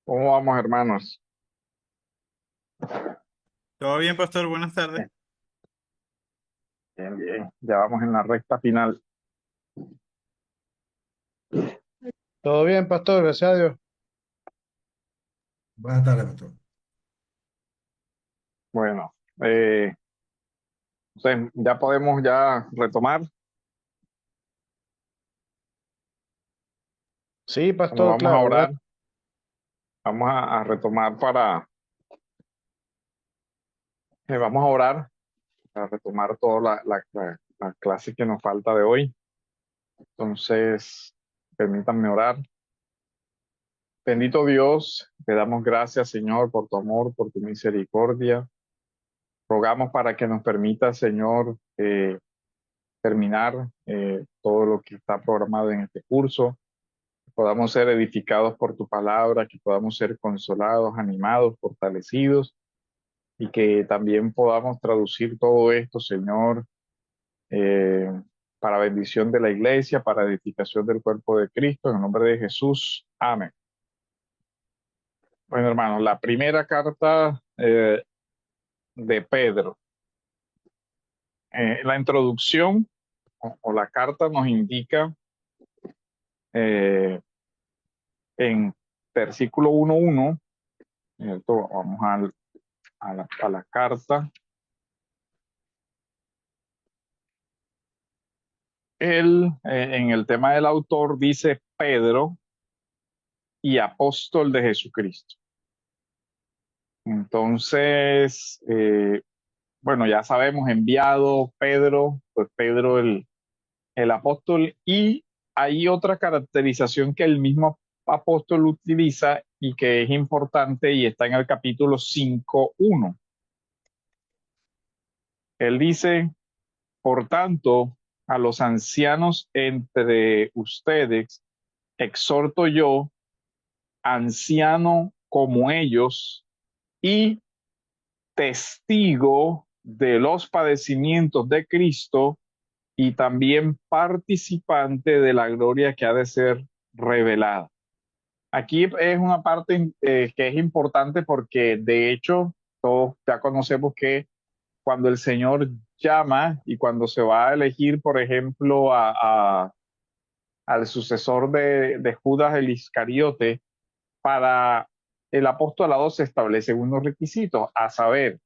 ¿Cómo vamos, hermanos? Todo bien, pastor, buenas tardes. Bien, bien, bien. Ya vamos en la recta final. Todo bien, pastor, gracias a Dios. Buenas tardes, pastor. Bueno, entonces ya podemos ya retomar. Sí, Bueno, pastor, vamos a claro, orar. adelante. Vamos a retomar vamos a orar para retomar toda la clase que nos falta de hoy. Entonces, permítanme orar. Bendito Dios, te damos gracias, Señor, por tu amor, por tu misericordia. Rogamos para que nos permita, Señor, terminar todo lo que está programado en este curso, que podamos ser edificados por tu palabra, que podamos ser consolados, animados, fortalecidos y que también podamos traducir todo esto, Señor, eh, para bendición de la iglesia, para edificación del cuerpo de Cristo, en el nombre de Jesús. Amén. Bueno, hermanos, la primera carta de Pedro. La introducción o la carta nos indica eh, en versículo 1:1, ¿cierto? Vamos a la carta. Él, en el tema del autor, dice Pedro y apóstol de Jesucristo. Entonces, bueno, ya sabemos, enviado Pedro, pues Pedro el apóstol, y hay otra caracterización que el mismo apóstol utiliza y que es importante y está en el capítulo 5:1. Él dice, por tanto, a los ancianos entre ustedes, exhorto yo, anciano como ellos y testigo de los padecimientos de Cristo y también participante de la gloria que ha de ser revelada. Aquí es una parte que es importante porque de hecho todos ya conocemos que cuando el Señor llama y cuando se va a elegir, por ejemplo, al sucesor de Judas el Iscariote, para el apostolado se establecen unos requisitos, a saber,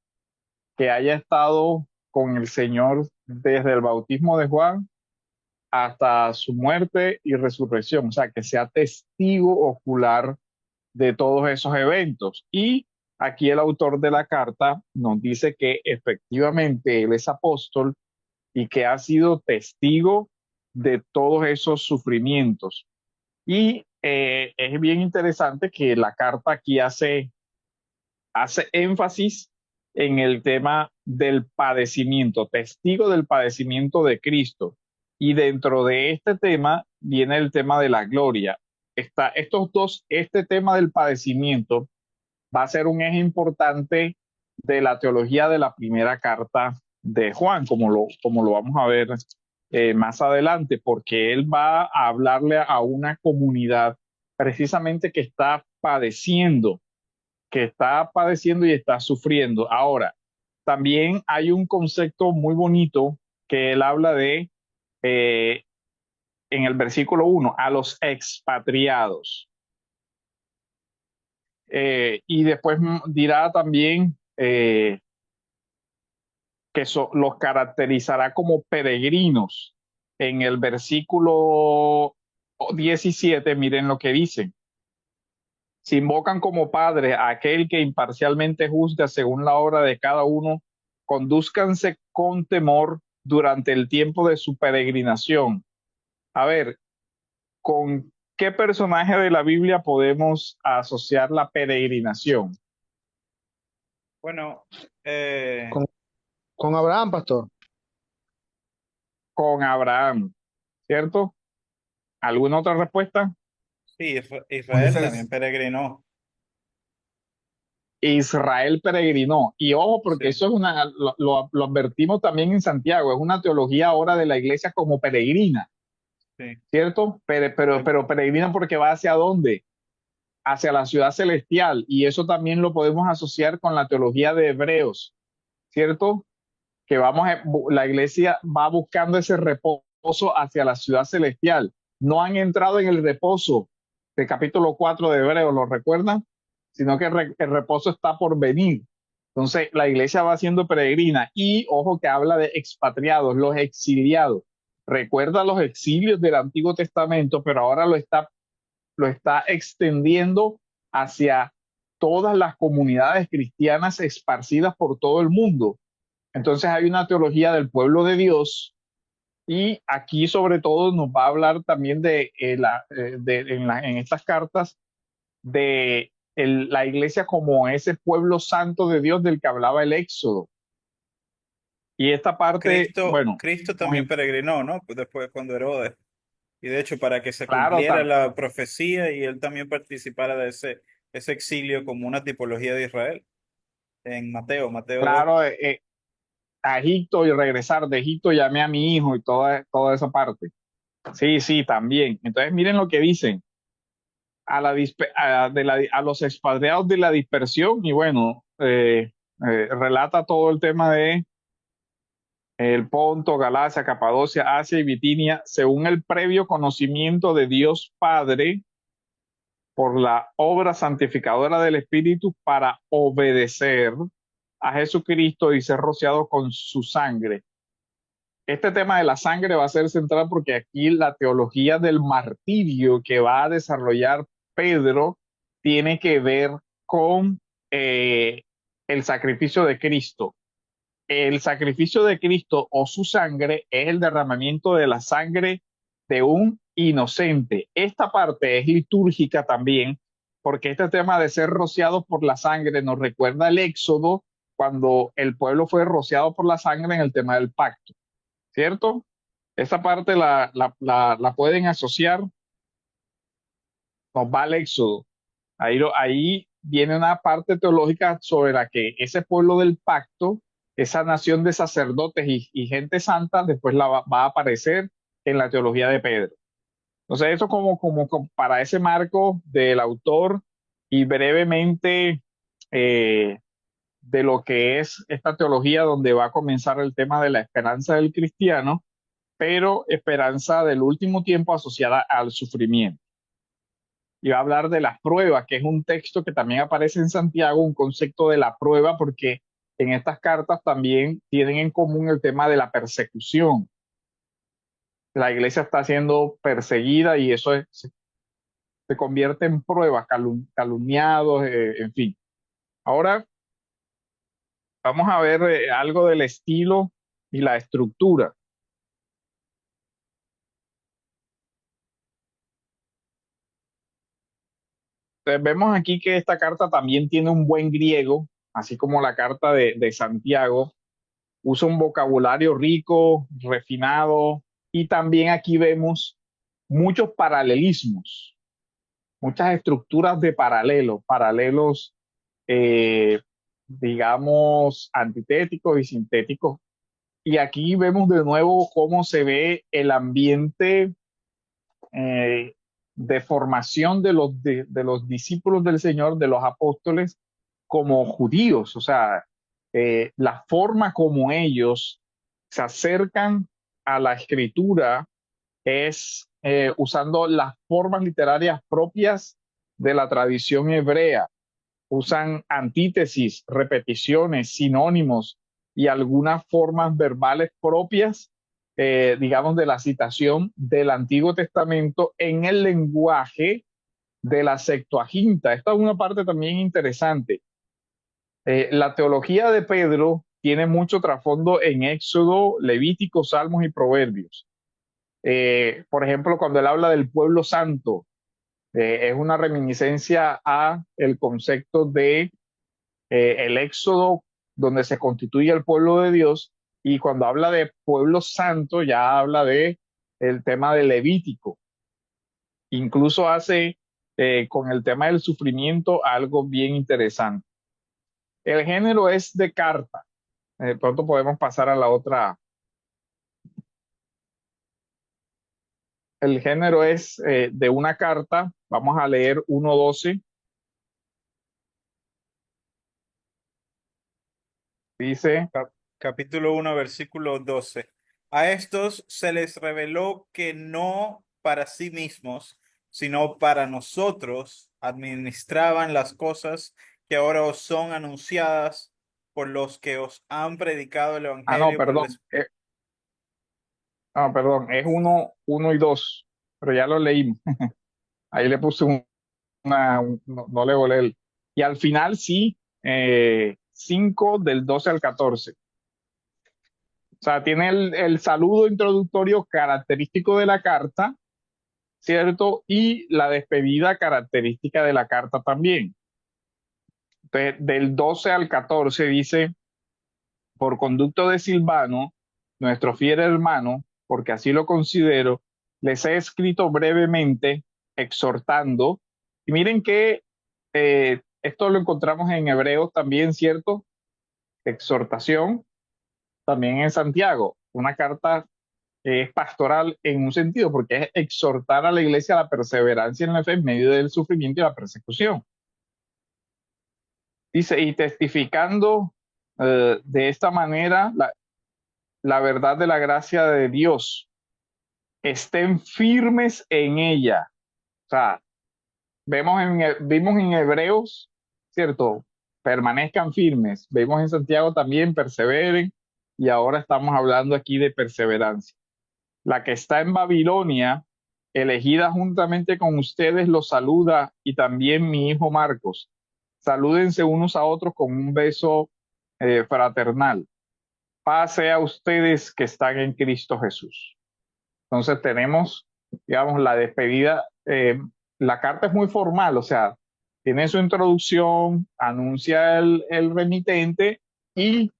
que haya estado con el Señor desde el bautismo de Juan hasta su muerte y resurrección, o sea, que sea testigo ocular de todos esos eventos. Y aquí el autor de la carta nos dice que efectivamente él es apóstol y que ha sido testigo de todos esos sufrimientos. Y es bien interesante que la carta aquí hace énfasis en el tema del padecimiento, testigo del padecimiento de Cristo. Y dentro de este tema viene el tema de la gloria. Estos dos, este tema del padecimiento va a ser un eje importante de la teología de la primera carta de Juan, como lo vamos a ver más adelante, porque él va a hablarle a una comunidad precisamente que está padeciendo y está sufriendo. Ahora, también hay un concepto muy bonito que él habla de eh, en el versículo 1, a los expatriados. Y después dirá también que los caracterizará como peregrinos. En el versículo 17, miren lo que dice. Si invocan como Padre a aquel que imparcialmente juzga según la obra de cada uno, condúzcanse con temor durante el tiempo de su peregrinación. A ver, ¿con qué personaje de la Biblia podemos asociar la peregrinación? Bueno, Con, con Abraham, pastor. Con Abraham, ¿cierto? ¿Alguna otra respuesta? sí, Israel también Moisés, peregrinó. Israel peregrinó. Y ojo, porque Sí, eso lo advertimos también en Santiago, es una teología ahora de la iglesia como peregrina, sí. ¿cierto? Pero Eh, peregrina porque va hacia dónde? hacia la ciudad celestial. Y eso también lo podemos asociar con la teología de Hebreos, ¿cierto? Que la iglesia va buscando ese reposo hacia la ciudad celestial. No han entrado en el reposo del capítulo 4 de Hebreos, ¿lo recuerdan? Sino que el reposo está por venir. Entonces, la iglesia va siendo peregrina y ojo que habla de expatriados, los exiliados. Recuerda los exilios del Antiguo Testamento, pero ahora lo está extendiendo hacia todas las comunidades cristianas esparcidas por todo el mundo. Entonces hay una teología del pueblo de Dios y aquí sobre todo nos va a hablar también en estas cartas de la iglesia como ese pueblo santo de Dios del que hablaba el Éxodo. Y esta parte, bueno, Cristo también peregrinó, ¿no? Pues después cuando Herodes. Y de hecho, para que se claro, cumpliera la profecía y él también participara de ese exilio como una tipología de Israel. En Mateo 2. claro, a Egipto y regresar de Egipto llamé a mi hijo y toda esa parte. Sí, sí, también. Entonces miren lo que dicen. A los expatriados de la dispersión y bueno, relata todo el tema de el Ponto, Galacia, Capadocia, Asia y Bitinia, según el previo conocimiento de Dios Padre por la obra santificadora del Espíritu para obedecer a Jesucristo y ser rociado con su sangre. Este tema de la sangre va a ser central porque aquí la teología del martirio que va a desarrollar Pedro tiene que ver con el sacrificio de Cristo. El sacrificio de Cristo o su sangre es el derramamiento de la sangre de un inocente. Esta parte es litúrgica también, porque este tema de ser rociados por la sangre nos recuerda el Éxodo, cuando el pueblo fue rociado por la sangre en el tema del pacto, ¿cierto? Esa parte la pueden asociar, nos va al Éxodo. Ahí viene una parte teológica sobre la que ese pueblo del pacto, esa nación de sacerdotes y gente santa, después va a aparecer en la teología de Pedro. Entonces, eso como para ese marco del autor y brevemente de lo que es esta teología donde va a comenzar el tema de la esperanza del cristiano, pero esperanza del último tiempo asociada al sufrimiento. Y va a hablar de las pruebas, que es un texto que también aparece en Santiago, un concepto de la prueba, porque en estas cartas también tienen en común el tema de la persecución. La iglesia está siendo perseguida y se convierte en pruebas, calumniados, en fin. Ahora vamos a ver algo del estilo y la estructura. Entonces, vemos aquí que esta carta también tiene un buen griego, así como la carta de Santiago. Usa un vocabulario rico, refinado, y también aquí vemos muchos paralelismos, muchas estructuras de paralelos, eh, digamos, antitéticos y sintéticos. Y aquí vemos de nuevo cómo se ve el ambiente eh, de formación de los discípulos del Señor, de los apóstoles, como judíos, o sea, la forma como ellos se acercan a la escritura es usando las formas literarias propias de la tradición hebrea. Usan antítesis, repeticiones, sinónimos y algunas formas verbales propias, digamos, de la citación del Antiguo Testamento en el lenguaje de la Septuaginta. Esta es una parte también interesante. La teología de Pedro tiene mucho trasfondo en Éxodo, Levítico, Salmos y Proverbios. Por ejemplo, cuando él habla del pueblo santo, es una reminiscencia a el concepto de el Éxodo, donde se constituye el pueblo de Dios, y cuando habla de pueblo santo, ya habla de el tema de Levítico. Incluso hace con el tema del sufrimiento algo bien interesante. El género es de carta. Pronto podemos pasar a la otra. El género es de una carta. Vamos a leer 1.12. Dice, Capítulo 1, versículo 12. A estos se les reveló que no para sí mismos, sino para nosotros administraban las cosas que ahora os son anunciadas por los que os han predicado el no, Evangelio por el perdón, perdón, es uno y dos, pero ya lo leímos. Ahí le puse no le volé el. Y al final sí, 5 del 12 al 14. O sea, tiene el saludo introductorio característico de la carta, ¿cierto? Y la despedida característica de la carta también. Entonces, del 12 al 14 dice, por conducto de Silvano, nuestro fiel hermano, porque así lo considero, les he escrito brevemente, exhortando. Y miren que esto lo encontramos en Hebreos también, ¿cierto? Exhortación, también en Santiago, una carta que es pastoral en un sentido, porque es exhortar a la iglesia a la perseverancia en la fe en medio del sufrimiento y la persecución. Dice, y testificando de esta manera la verdad de la gracia de Dios, estén firmes en ella. O sea, vimos en Hebreos, ¿cierto? Permanezcan firmes. Vemos en Santiago también, perseveren. Y ahora estamos hablando aquí de perseverancia. La que está en Babilonia, elegida juntamente con ustedes, los saluda, y también mi hijo Marcos. Salúdense unos a otros con un beso fraternal. Paz sea a ustedes que están en Cristo Jesús. Entonces tenemos, digamos, la despedida. La carta es muy formal, o sea, tiene su introducción, anuncia el remitente y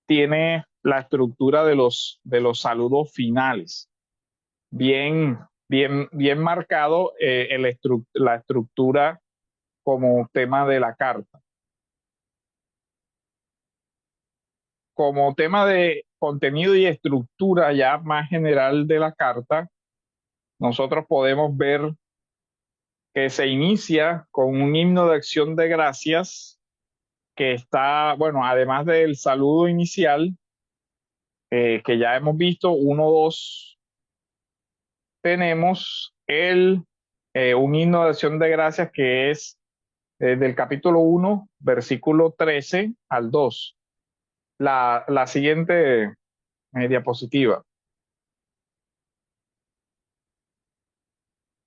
tiene la estructura de los saludos finales. Bien marcado la estructura como tema de la carta. Como tema de contenido y estructura ya más general de la carta, nosotros podemos ver que se inicia con un himno de acción de gracias que está, bueno, además del saludo inicial, que ya hemos visto, 1, 2, tenemos un himno de acción de gracias que es del capítulo 1, versículo 13 al 2. La siguiente diapositiva.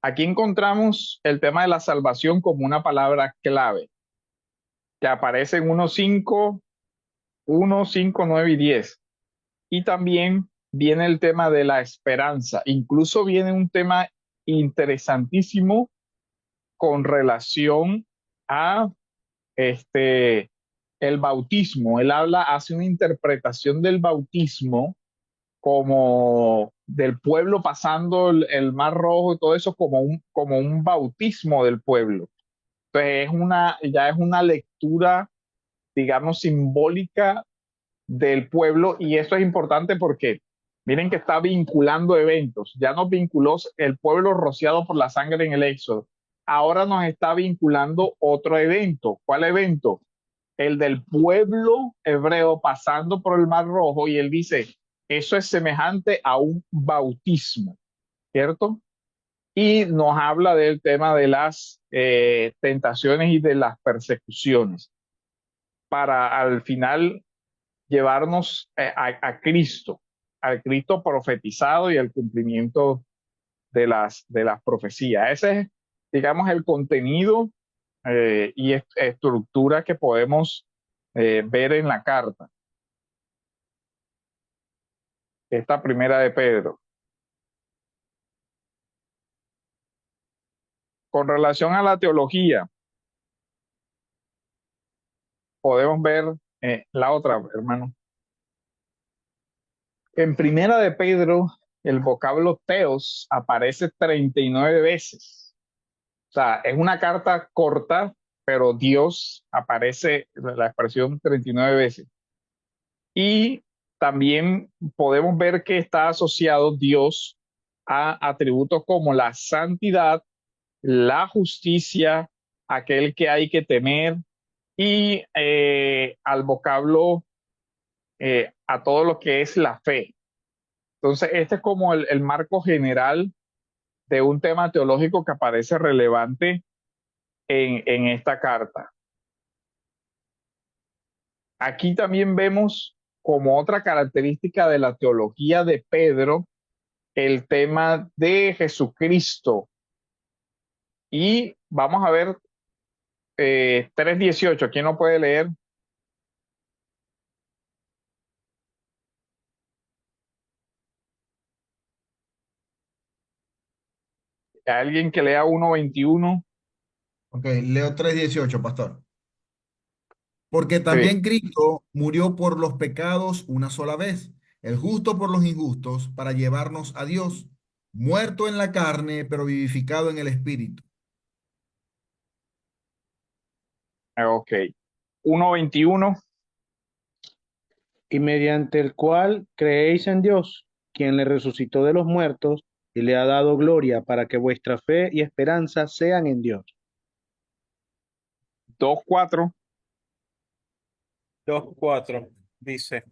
Aquí encontramos el tema de la salvación como una palabra clave que aparece en 1, 5, 9 y 10. Y también viene el tema de la esperanza. Incluso viene un tema interesantísimo con relación a el bautismo. Él hace una interpretación del bautismo como del pueblo pasando el Mar Rojo y todo eso como un bautismo del pueblo. Entonces ya es una lectura, digamos, simbólica del pueblo, y eso es importante porque miren que está vinculando eventos. Ya nos vinculó el pueblo rociado por la sangre en el Éxodo. Ahora nos está vinculando otro evento. ¿Cuál evento? El del pueblo hebreo pasando por el Mar Rojo, y él dice, eso es semejante a un bautismo, ¿cierto? Y nos habla del tema de las tentaciones y de las persecuciones para al final llevarnos Cristo, al Cristo profetizado y al cumplimiento de las profecías. Ese es, digamos, el contenido y estructura que podemos ver en la carta. Esta primera de Pedro. Con relación a la teología, podemos ver la otra, hermano. En primera de Pedro, el vocablo teos aparece 39 veces. O sea, es una carta corta, pero Dios aparece la expresión 39 veces. Y también podemos ver que está asociado Dios a atributos como la santidad, la justicia, aquel que hay que temer, y al vocablo a todo lo que es la fe. Entonces, este es como el marco general de un tema teológico que aparece relevante en esta carta. Aquí también vemos como otra característica de la teología de Pedro el tema de Jesucristo. Y vamos a ver 3:18. ¿Quién no puede leer? ¿Alguien que lea 1:21? Ok, leo 3:18, pastor. Porque Sí. también Cristo murió por los pecados una sola vez, el justo por los injustos, para llevarnos a Dios, muerto en la carne, pero vivificado en el espíritu. Ok. 1:21. Y mediante el cual creéis en Dios, quien le resucitó de los muertos y le ha dado gloria para que vuestra fe y esperanza sean en Dios. 2:4. 2:4 dice,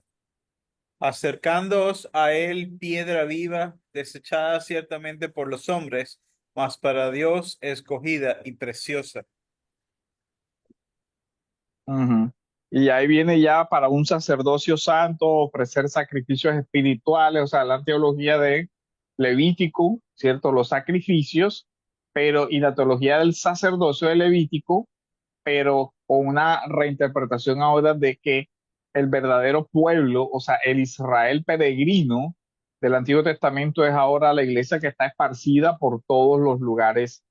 acercándoos a él piedra viva, desechada ciertamente por los hombres, mas para Dios escogida y preciosa. Ujú. Y ahí viene ya para un sacerdocio santo, ofrecer sacrificios espirituales, o sea, la teología de Levítico, ¿cierto? Los sacrificios, pero y la teología del sacerdocio de Levítico, pero con una reinterpretación ahora de que el verdadero pueblo, o sea, el Israel peregrino del Antiguo Testamento es ahora la iglesia que está esparcida por todos los lugares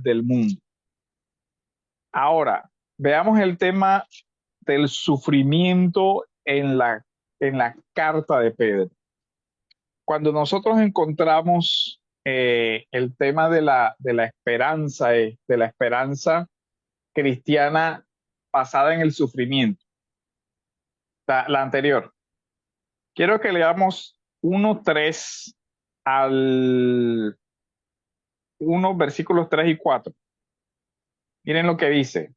del mundo. Ahora, veamos el tema del sufrimiento en la carta de Pedro. Cuando nosotros encontramos el tema de la esperanza, de la esperanza cristiana basada en el sufrimiento, la anterior, quiero que leamos 1:3 al 1 versículos 3 y 4. Miren lo que dice.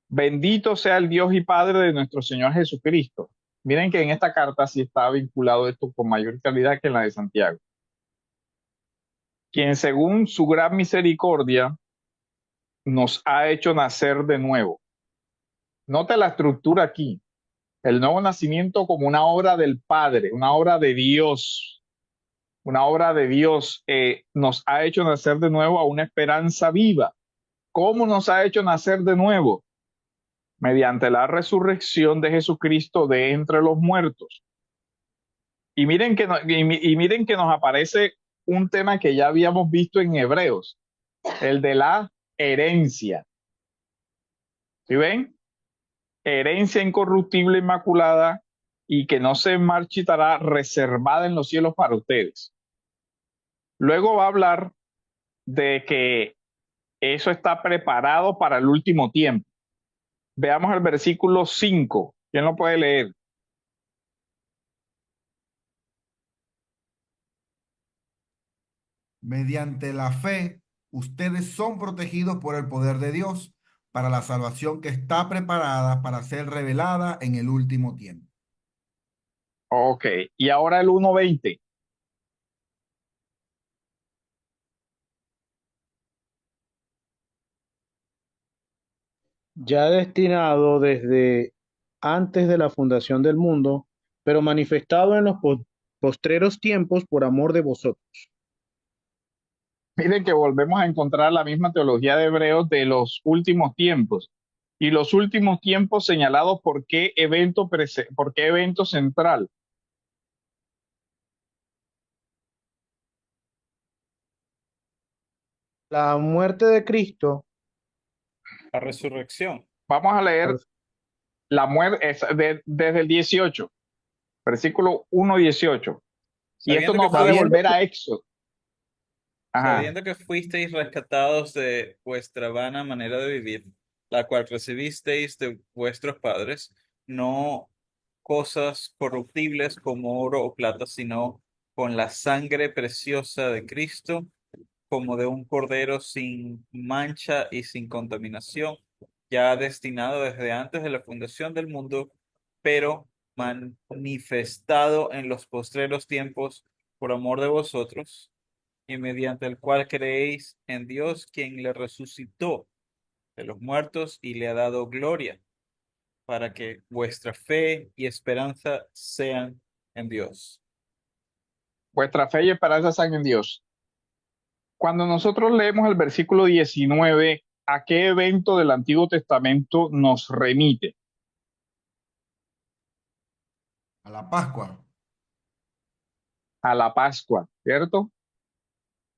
Bendito sea el Dios y Padre de nuestro Señor Jesucristo. Miren que en esta carta sí está vinculado esto con mayor claridad que en la de Santiago. Quien según su gran misericordia nos ha hecho nacer de nuevo. Nota la estructura aquí. El nuevo nacimiento como una obra del Padre, una obra de Dios. Una obra de Dios nos ha hecho nacer de nuevo a una esperanza viva. ¿Cómo nos ha hecho nacer de nuevo? Mediante la resurrección de Jesucristo de entre los muertos. Y miren y miren que nos aparece un tema que ya habíamos visto en Hebreos, el de la herencia. ¿Sí ven? Herencia incorruptible, inmaculada y que no se marchitará, reservada en los cielos para ustedes. Luego va a hablar de que eso está preparado para el último tiempo. Veamos el versículo 5. ¿Quién lo puede leer? Mediante la fe, ustedes son protegidos por el poder de Dios para la salvación que está preparada para ser revelada en el último tiempo. Ok. Y ahora el 1:20. Ya destinado desde antes de la fundación del mundo, pero manifestado en los postreros tiempos por amor de vosotros. Miren que volvemos a encontrar la misma teología de Hebreos de los últimos tiempos. Y los últimos tiempos señalados por qué evento central. La muerte de Cristo, La resurrección. Vamos a leer la muerte desde el 18, versículo 1:18. Y esto Sabiendo que nos va a sabiendo devolver a Éxodo. Ajá. Sabiendo que fuisteis rescatados de vuestra vana manera de vivir, la cual recibisteis de vuestros padres, no cosas corruptibles como oro o plata, sino con la sangre preciosa de Cristo, como de un cordero sin mancha y sin contaminación, ya destinado desde antes de la fundación del mundo pero manifestado en los postreros tiempos por amor de vosotros, y mediante el cual creéis en Dios, quien le resucitó de los muertos y le ha dado gloria, para que vuestra fe y esperanza sean en Dios. Vuestra fe y esperanza están en Dios. Cuando nosotros leemos el versículo 19, ¿a qué evento del Antiguo Testamento nos remite? A la Pascua. A la Pascua, ¿cierto?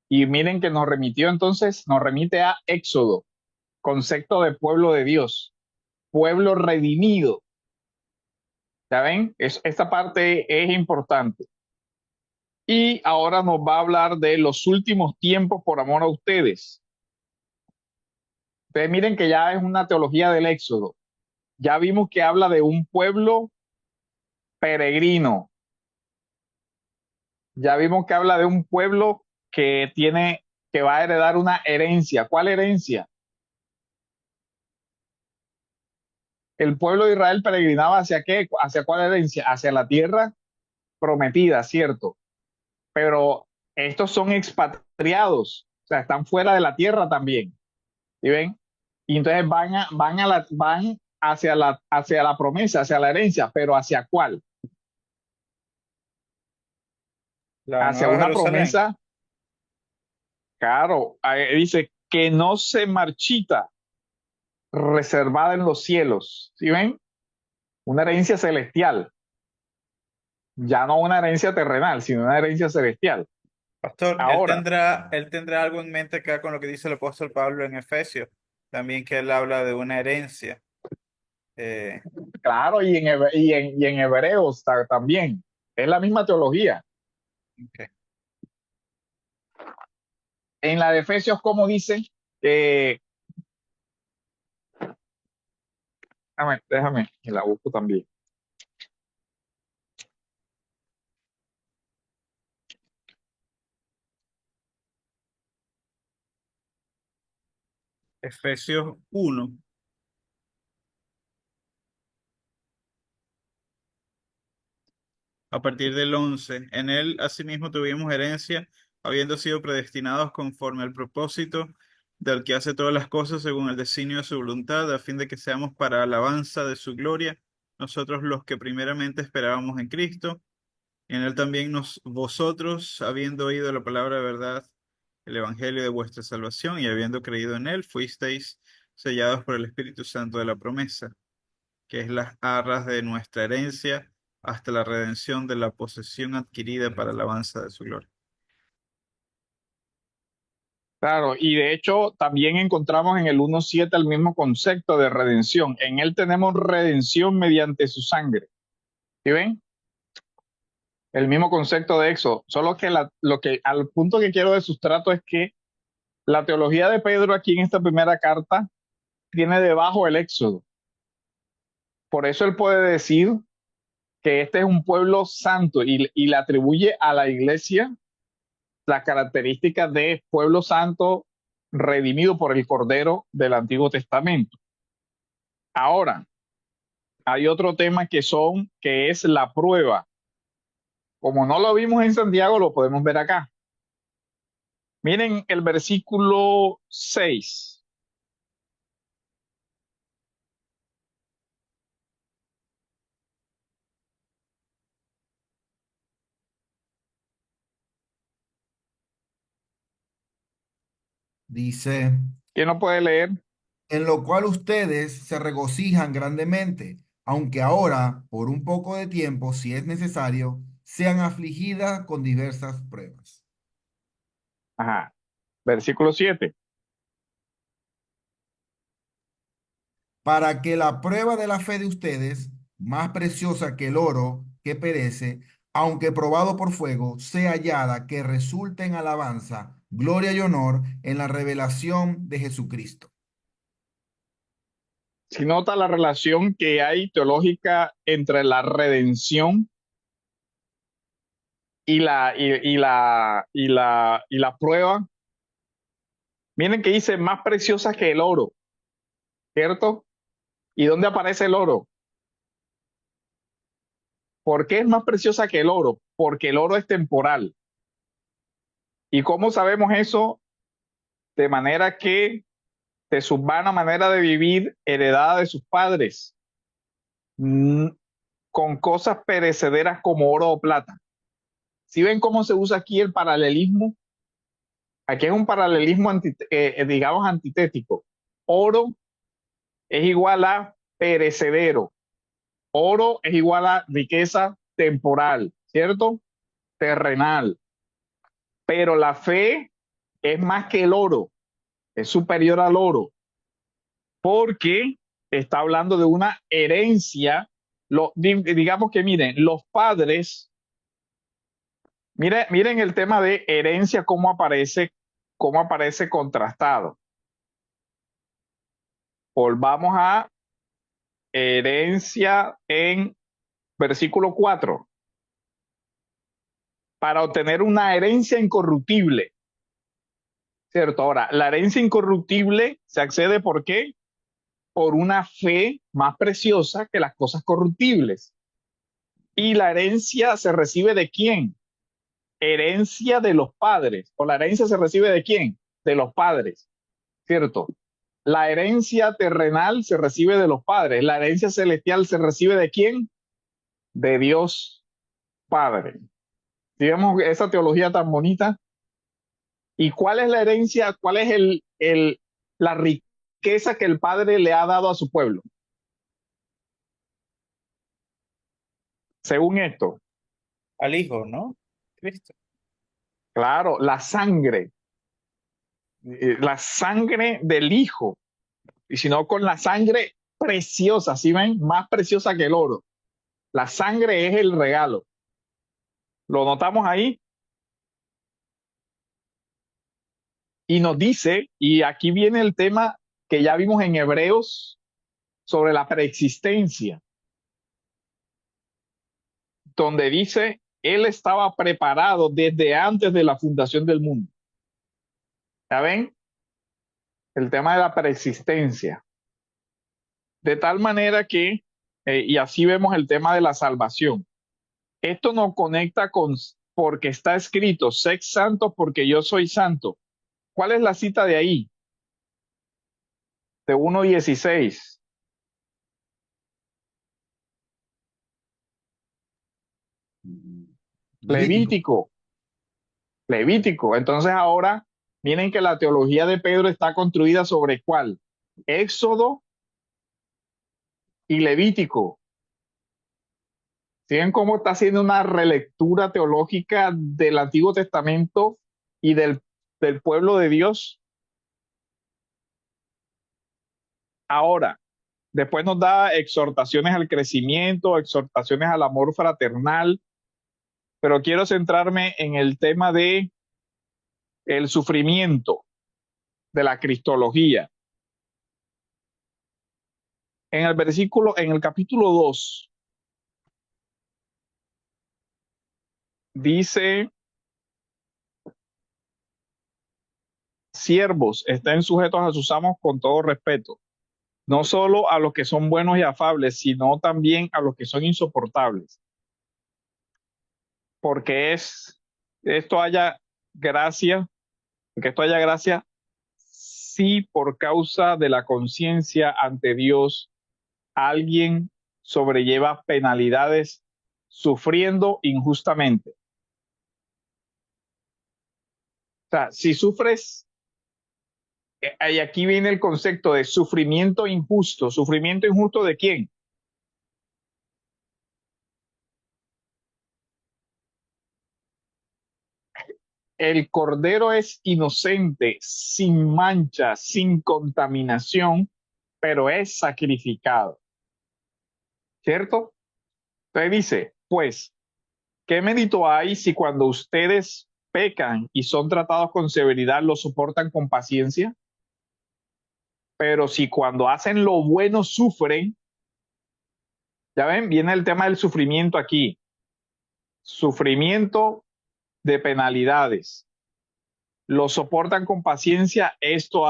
Y miren que nos remitió entonces, nos remite a Éxodo, concepto de pueblo de Dios, pueblo redimido. ¿Ya ven? Esta parte es importante. Y ahora nos va a hablar de los últimos tiempos por amor a ustedes. Ustedes miren que ya es una teología del Éxodo. Ya vimos que habla de un pueblo peregrino. Ya vimos que habla de un pueblo que va a heredar una herencia. ¿Cuál herencia? El pueblo de Israel peregrinaba hacia qué, hacia cuál herencia, hacia la tierra prometida, ¿cierto? Pero estos son expatriados, o sea, están fuera de la tierra también, ¿sí ven? Y entonces van hacia la promesa, hacia la herencia, pero ¿hacia cuál? La Hacia Nueva una Jerusalén. promesa, claro, ahí dice que no se marchita, reservada en los cielos, ¿sí ven? Una herencia celestial, ya no una herencia terrenal, sino una herencia celestial. Pastor, Ahora, él tendrá algo en mente acá con lo que dice el apóstol Pablo en Efesios, también que él habla de una herencia. Eh, claro, y en Hebreos también, es la misma teología. ok. En la de Efesios, como dice, eh, déjame, que la busco también. Efesios 1, a partir del 11. En él asimismo tuvimos herencia, habiendo sido predestinados conforme al propósito del que hace todas las cosas según el designio de su voluntad, a fin de que seamos para alabanza de su gloria, nosotros los que primeramente esperábamos en Cristo. En él también vosotros, habiendo oído la palabra de verdad, el evangelio de vuestra salvación, y habiendo creído en él, fuisteis sellados por el Espíritu Santo de la promesa, que es las arras de nuestra herencia hasta la redención de la posesión adquirida para alabanza de su gloria. Claro, y de hecho también encontramos en el 1.7 el mismo concepto de redención. En él tenemos redención mediante su sangre. ¿Sí ven? El mismo concepto de Éxodo. Solo que al punto que quiero de sustrato es que la teología de Pedro aquí en esta primera carta tiene debajo el Éxodo. Por eso él puede decir que este es un pueblo santo y le atribuye a la iglesia las características de pueblo santo redimido por el Cordero del Antiguo Testamento. Ahora, hay otro tema que es la prueba. Como no lo vimos en Santiago, lo podemos ver acá. Miren el versículo 6. Dice, ¿Quién no puede leer? en lo cual ustedes se regocijan grandemente, aunque ahora, por un poco de tiempo, si es necesario, sean afligidas con diversas pruebas, Ajá. Versículo 7. para que la prueba de la fe de ustedes, más preciosa que el oro que perece, aunque probado por fuego, sea hallada que resulte en alabanza, gloria y honor en la revelación de Jesucristo. Si nota la relación que hay teológica entre la redención y la prueba. Miren que dice más preciosa que el oro, ¿cierto? ¿Y dónde aparece el oro? ¿Por qué es más preciosa que el oro? Porque el oro es temporal. ¿Y cómo sabemos eso? De manera que de su vana manera de vivir heredada de sus padres, mm, con cosas perecederas como oro o plata. ¿Sí ven cómo se usa aquí el paralelismo? Aquí es un paralelismo, digamos, antitético. Oro es igual a perecedero. Oro es igual a riqueza temporal, ¿cierto? Terrenal. Pero la fe es más que el oro, es superior al oro, porque está hablando de una herencia. Digamos que miren, los padres, miren el tema de herencia, cómo aparece contrastado. Volvamos a herencia en versículo 4. Para obtener una herencia incorruptible, ¿cierto? Ahora, la herencia incorruptible se accede ¿por qué? Por una fe más preciosa que las cosas corruptibles. ¿Y la herencia se recibe de quién? Herencia de los padres. ¿O la herencia se recibe de quién? De los padres, ¿cierto? La herencia terrenal se recibe de los padres. La herencia celestial se recibe de quién? De Dios Padre. Si vemos esa teología tan bonita. ¿Y cuál es la herencia? ¿Cuál es la riqueza que el Padre le ha dado a su pueblo? Según esto, Al Hijo, ¿no? Cristo. claro, la sangre del Hijo, y si no con la sangre preciosa, ¿sí ven? Más preciosa que el oro. La sangre es el regalo. ¿Lo notamos ahí? Y nos dice, y aquí viene el tema que ya vimos en Hebreos sobre la preexistencia, donde dice, Él estaba preparado desde antes de la fundación del mundo. ¿Ya ven? El tema de la preexistencia. De tal manera que, y así vemos el tema de la salvación. Esto nos conecta con, porque está escrito, sed santos porque yo soy santo. ¿Cuál es la cita de ahí? De 1:16. Levítico. Levítico. Levítico. Entonces ahora, miren que la teología de Pedro está construida sobre ¿cuál? Éxodo y Levítico. ¿Siguen cómo está haciendo una relectura teológica del Antiguo Testamento y del pueblo de Dios? Ahora, después nos da exhortaciones al crecimiento, exhortaciones al amor fraternal, pero quiero centrarme en el tema de el sufrimiento, de la cristología. En el capítulo 2, dice, siervos, estén sujetos a sus amos con todo respeto, no solo a los que son buenos y afables, sino también a los que son insoportables, porque esto haya gracia, porque esto haya gracia, si por causa de la conciencia ante Dios alguien sobrelleva penalidades sufriendo injustamente. O sea, si sufres, y aquí viene el concepto de sufrimiento injusto. ¿Sufrimiento injusto de quién? El cordero es inocente, sin mancha, sin contaminación, pero es sacrificado, ¿cierto? Entonces dice, pues, ¿qué mérito hay si cuando ustedes pecan y son tratados con severidad lo soportan con paciencia? Pero si cuando hacen lo bueno sufren, ya ven, viene el tema del sufrimiento aquí. Sufrimiento de penalidades. Lo soportan con paciencia, esto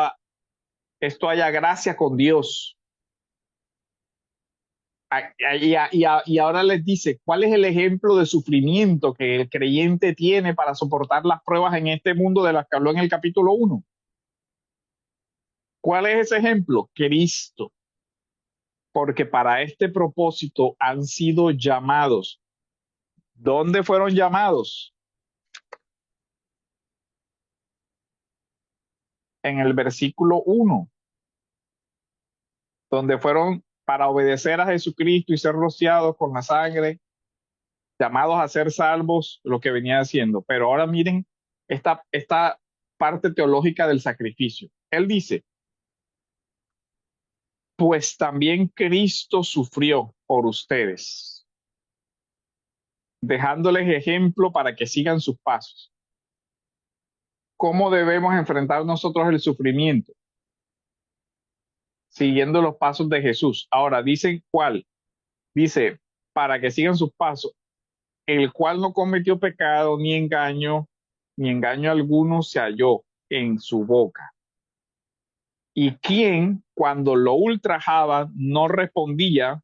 haya gracia con Dios. Y ahora les dice, ¿cuál es el ejemplo de sufrimiento que el creyente tiene para soportar las pruebas en este mundo de las que habló en el capítulo 1? ¿Cuál es ese ejemplo? Cristo. Porque para este propósito han sido llamados. ¿Dónde fueron llamados? En el versículo 1, donde fueron para obedecer a Jesucristo y ser rociados con la sangre, llamados a ser salvos, lo que venía haciendo. Pero ahora miren esta parte teológica del sacrificio. Él dice, pues también Cristo sufrió por ustedes, dejándoles ejemplo para que sigan sus pasos. ¿Cómo debemos enfrentar nosotros el sufrimiento? Siguiendo los pasos de Jesús. Ahora, dicen cuál. Dice, para que sigan sus pasos, el cual no cometió pecado ni engaño alguno se halló en su boca. Y quien, cuando lo ultrajaba, no respondía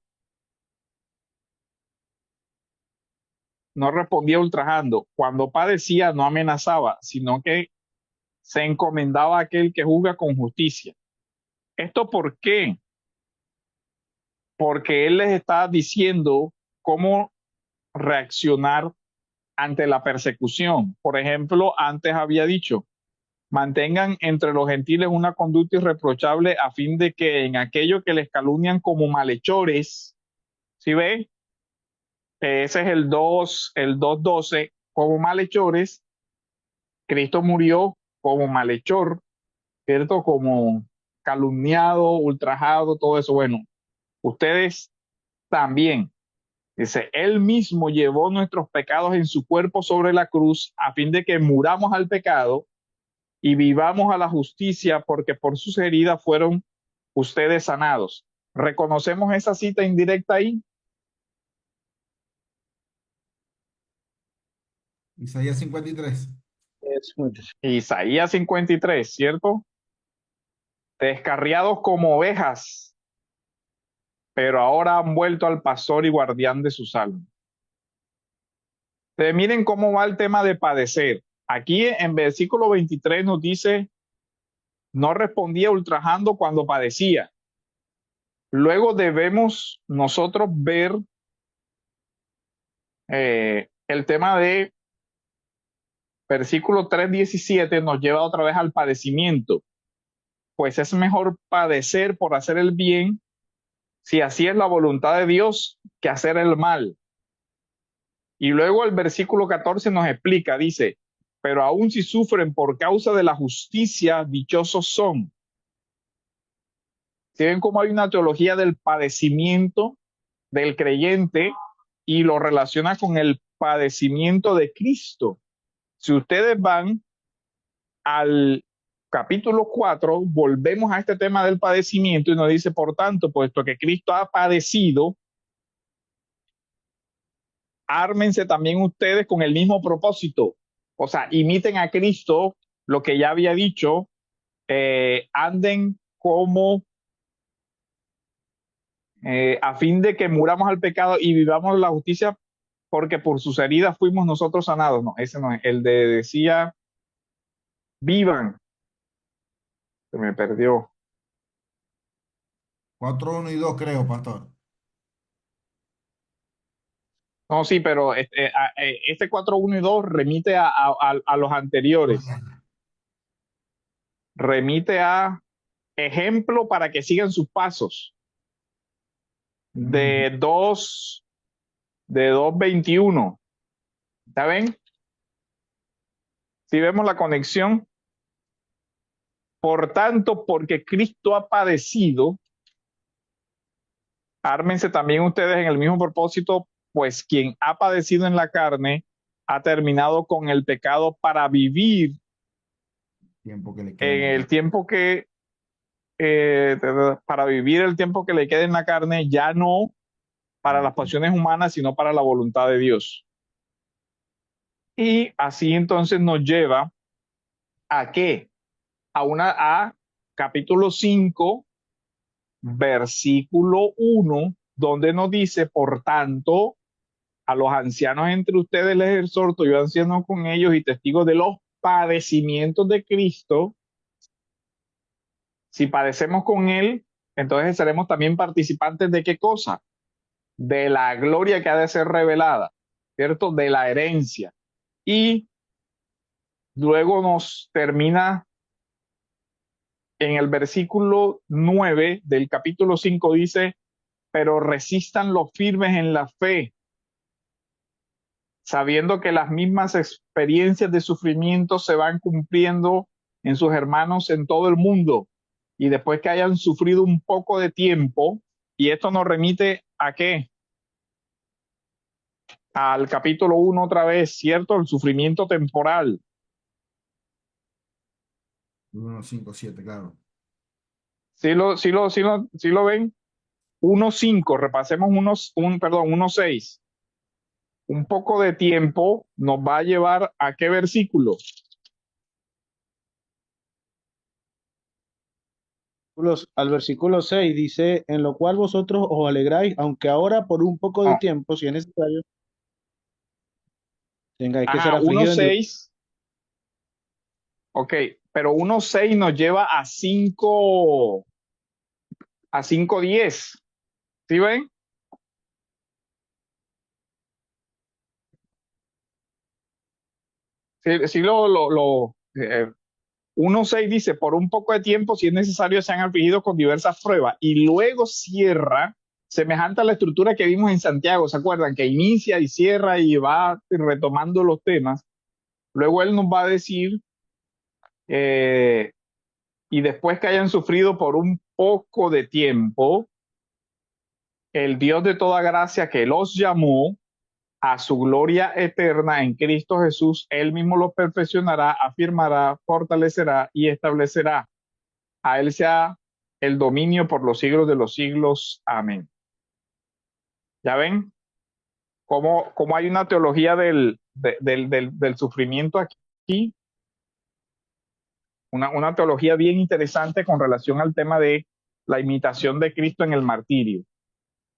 ultrajando. Cuando padecía, no amenazaba, sino que se encomendaba a aquel que juzga con justicia. ¿Esto por qué? Porque él les está diciendo cómo reaccionar ante la persecución. Por ejemplo, antes había dicho, mantengan entre los gentiles una conducta irreprochable a fin de que en aquello que les calumnian como malhechores, ¿sí ve? Ese es el 2:12, como malhechores, Cristo murió como malhechor, ¿cierto? Como calumniado, ultrajado, todo eso. Bueno, ustedes también. Dice, Él mismo llevó nuestros pecados en su cuerpo sobre la cruz a fin de que muramos al pecado y vivamos a la justicia, porque por sus heridas fueron ustedes sanados. ¿Reconocemos esa cita indirecta ahí? Isaías 53. Es muy- Isaías 53, ¿cierto? Descarriados como ovejas, pero ahora han vuelto al pastor y guardián de sus almas. Miren cómo va el tema de padecer. Aquí en versículo 23 nos dice, no respondía ultrajando cuando padecía. Luego debemos nosotros ver el tema de versículo 3:17 nos lleva otra vez al padecimiento. Pues es mejor padecer por hacer el bien, si así es la voluntad de Dios, que hacer el mal. Y luego el versículo 14 nos explica, dice, pero aun si sufren por causa de la justicia, dichosos son. ¿Sí ven cómo hay una teología del padecimiento del creyente y lo relaciona con el padecimiento de Cristo? Si ustedes van al capítulo 4, volvemos a este tema del padecimiento y nos dice, por tanto, puesto que Cristo ha padecido, ármense también ustedes con el mismo propósito. O sea, imiten a Cristo, lo que ya había dicho, anden como a fin de que muramos al pecado y vivamos la justicia, porque por sus heridas fuimos nosotros sanados. No, ese no es. El de decía, vivan. Se me perdió. 4, 1 y 2 creo, pastor. No, sí, pero este 4, 1 y 2 remite a los anteriores. Remite a ejemplo para que sigan sus pasos. De 2:21. ¿Ya ven? Si vemos la conexión. Por tanto, porque Cristo ha padecido, ármense también ustedes en el mismo propósito, pues quien ha padecido en la carne ha terminado con el pecado para vivir Tiempo que le queda en en la el carne. tiempo que, para vivir el tiempo que le quede en la carne, ya no para las pasiones humanas, sino para la voluntad de Dios. Y así entonces nos lleva a qué? A capítulo 5, versículo 1, donde nos dice, por tanto, a los ancianos entre ustedes les exhorto, yo anciano con ellos y testigos de los padecimientos de Cristo. Si padecemos con él, entonces seremos también participantes de qué cosa? De la gloria que ha de ser revelada, ¿cierto? De la herencia. Y luego nos termina en el versículo 9 del capítulo 5, dice, pero resistan los firmes en la fe, sabiendo que las mismas experiencias de sufrimiento se van cumpliendo en sus hermanos en todo el mundo. Y después que hayan sufrido un poco de tiempo, y esto nos remite a qué? Al capítulo 1 otra vez, ¿cierto? El sufrimiento temporal. 1, 5, 7, claro. ¿Sí lo ven? 1.5, repasemos perdón, 1.6. Un poco de tiempo nos va a llevar a qué versículo. Al versículo 6 dice, en lo cual vosotros os alegráis, aunque ahora por un poco de No. tiempo, si es necesario, tengáis que ser Ajá, afligidos en Dios. 1.6. Ok, pero 1.6 nos lleva a 5.10. ¿Sí ven? Sí, 1.6 dice, por un poco de tiempo, si es necesario, se han afligido con diversas pruebas. Y luego cierra, semejante a la estructura que vimos en Santiago, ¿se acuerdan? Que inicia y cierra y va retomando los temas. Luego él nos va a decir, eh, y después que hayan sufrido por un poco de tiempo, el Dios de toda gracia que los llamó a su gloria eterna en Cristo Jesús, él mismo los perfeccionará, afirmará, fortalecerá y establecerá. A él sea el dominio por los siglos de los siglos. Amén. ¿Ya ven cómo hay una teología del sufrimiento aquí? Una teología bien interesante con relación al tema de la imitación de Cristo en el martirio.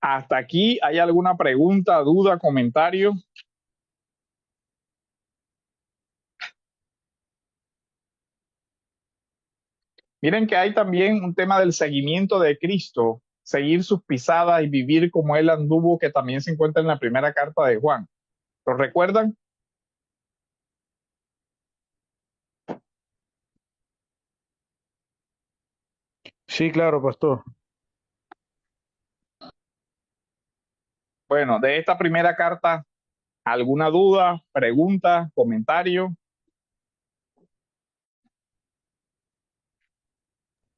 ¿Hasta aquí hay alguna pregunta, duda, comentario? Miren que hay también un tema del seguimiento de Cristo, seguir sus pisadas y vivir como él anduvo, que también se encuentra en la primera carta de Juan. ¿Lo recuerdan? Sí, claro, pastor. Bueno, de esta primera carta, ¿alguna duda, pregunta, comentario?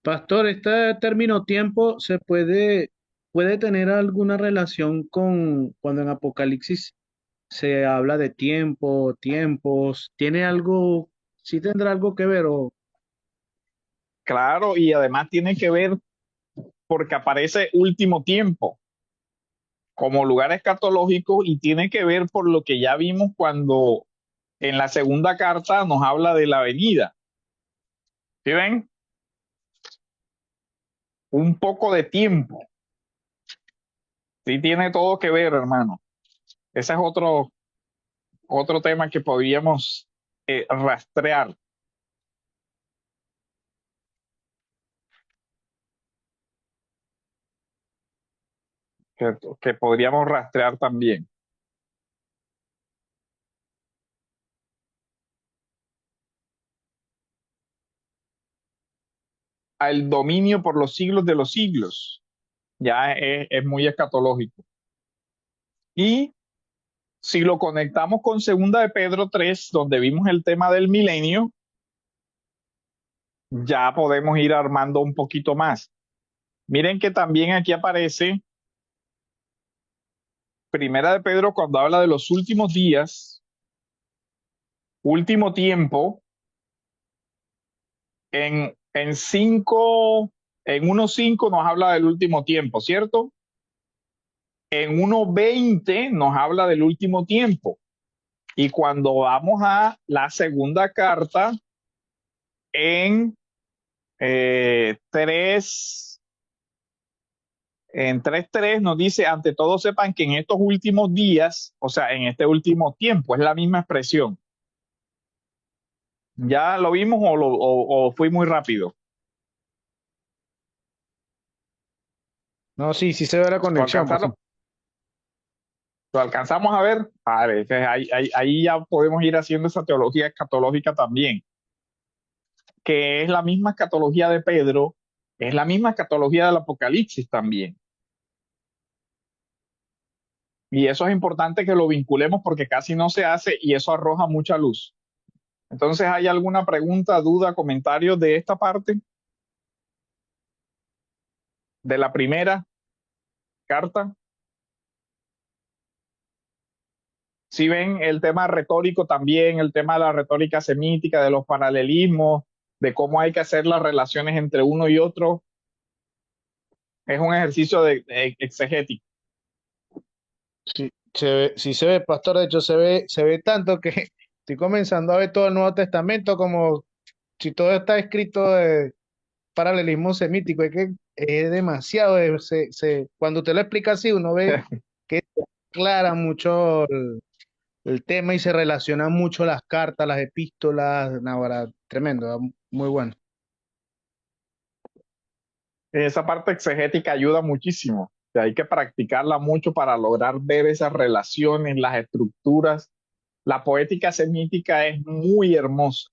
Pastor, ¿este término tiempo puede tener alguna relación con cuando en Apocalipsis se habla de tiempo, tiempos? ¿Tiene algo, sí tendrá algo que ver o Claro, y además tiene que ver porque aparece último tiempo como lugar escatológico y tiene que ver por lo que ya vimos cuando en la segunda carta nos habla de la venida. ¿Sí ven? Un poco de tiempo. Sí tiene todo que ver, hermano. Ese es otro tema que podríamos rastrear, que podríamos rastrear también. Al dominio por los siglos de los siglos. Ya es muy escatológico. Y si lo conectamos con segunda de Pedro 3, donde vimos el tema del milenio, ya podemos ir armando un poquito más. Miren que también aquí aparece primera de Pedro cuando habla de los últimos días, último tiempo, en 5, en 1.5 nos habla del último tiempo, ¿cierto? En 1.20 nos habla del último tiempo. Y cuando vamos a la segunda carta, en 3, En 3:3 nos dice, ante todo sepan que en estos últimos días, o sea, en este último tiempo, es la misma expresión. ¿Ya lo vimos o fui muy rápido? No, sí, sí se ve la ¿Lo conexión, pues sí. alcanzaron? ¿Lo alcanzamos a ver? Vale, entonces ahí ya podemos ir haciendo esa teología escatológica también, que es la misma escatología de Pedro, es la misma escatología del Apocalipsis también. Y eso es importante que lo vinculemos porque casi no se hace y eso arroja mucha luz. Entonces, ¿hay alguna pregunta, duda, comentario de esta parte, de la primera carta? Si ven el tema retórico también, el tema de la retórica semítica, de los paralelismos, de cómo hay que hacer las relaciones entre uno y otro, es un ejercicio de exegético. Sí, sí se ve, pastor, de hecho se ve tanto que estoy comenzando a ver todo el Nuevo Testamento como si todo está escrito de paralelismo semítico. Es que es demasiado, cuando usted lo explica así, uno ve que aclara mucho el tema y se relacionan mucho las cartas, las epístolas, náguara, tremendo, muy bueno. Esa parte exegética ayuda muchísimo. O sea, hay que practicarla mucho para lograr ver esas relaciones, las estructuras. La poética semítica es muy hermosa.